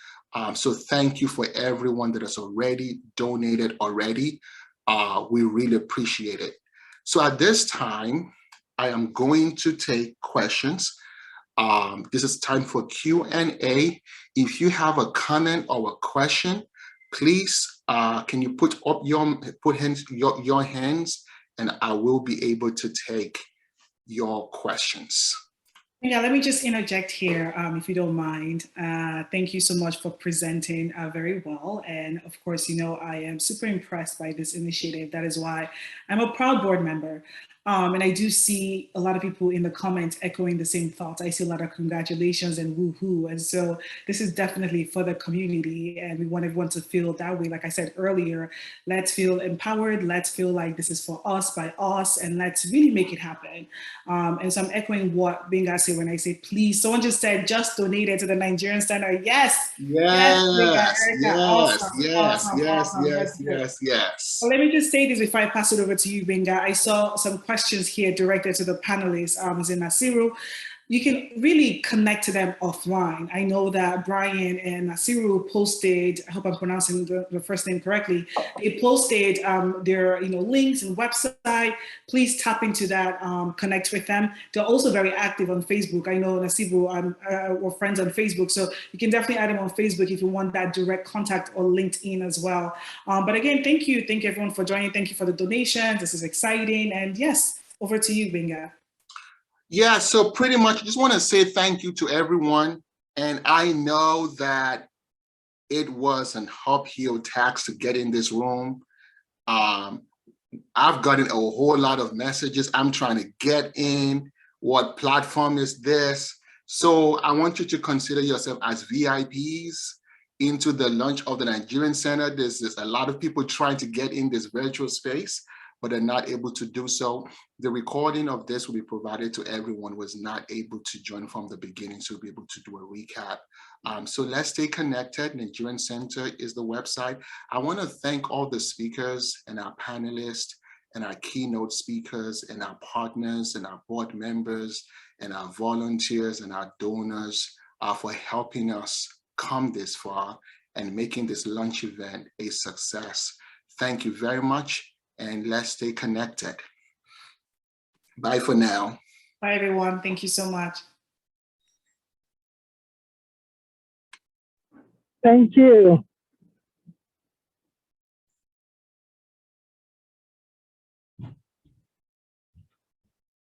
So thank you for everyone that has already donated already. We really appreciate it. So at this time, I am going to take questions. This is time for Q&A. If you have a comment or a question, please, can you put up your hands, and I will be able to take your questions. Yeah, let me just interject here, if you don't mind. Thank you so much for presenting very well. And of course, you know, I am super impressed by this initiative. That is why I'm a proud board member. And I do see a lot of people in the comments echoing the same thoughts. I see a lot of congratulations and woohoo. And so this is definitely for the community, and we want everyone to feel that way. Like I said earlier, let's feel empowered. Let's feel like this is for us, by us, and let's really make it happen. And so I'm echoing what Benga said when I say, please. Someone just said, just donated to the Nigerian Center. Yes. Yes, yes, Awesome, yes, awesome, yes, awesome. yes, yes, yes. Well, let me just say this before I pass it over to you, Benga. I saw some questions here directed to the panelists, in Nasiru. You can really connect to them offline. I know that Brian and Nasiru posted, I hope I'm pronouncing the first name correctly, they posted their links and website. Please tap into that, connect with them. They're also very active on Facebook. I know Nasiru, we're friends on Facebook, so you can definitely add them on Facebook if you want that direct contact, or LinkedIn as well. But again, thank you everyone for joining. Thank you for the donations. This is exciting. And yes, over to you, Benga. Yeah, so pretty much just want to say thank you to everyone. And I know that It was an uphill task to get in this room. I've gotten a whole lot of messages. I'm trying to get in. What platform is this? So I want you to consider yourself as VIPs into the launch of the Nigerian Center. There's a lot of people trying to get in this virtual space, but they're not able to do so. The recording of this will be provided to everyone who was not able to join from the beginning, so we'll be able to do a recap. So let's stay connected. Nigerian Center is the website. I want to thank all the speakers and our panelists and our keynote speakers and our partners and our board members and our volunteers and our donors for helping us come this far and making this launch event a success. Thank you very much, and let's stay connected. Bye for now. Bye, everyone. Thank you so much. Thank you.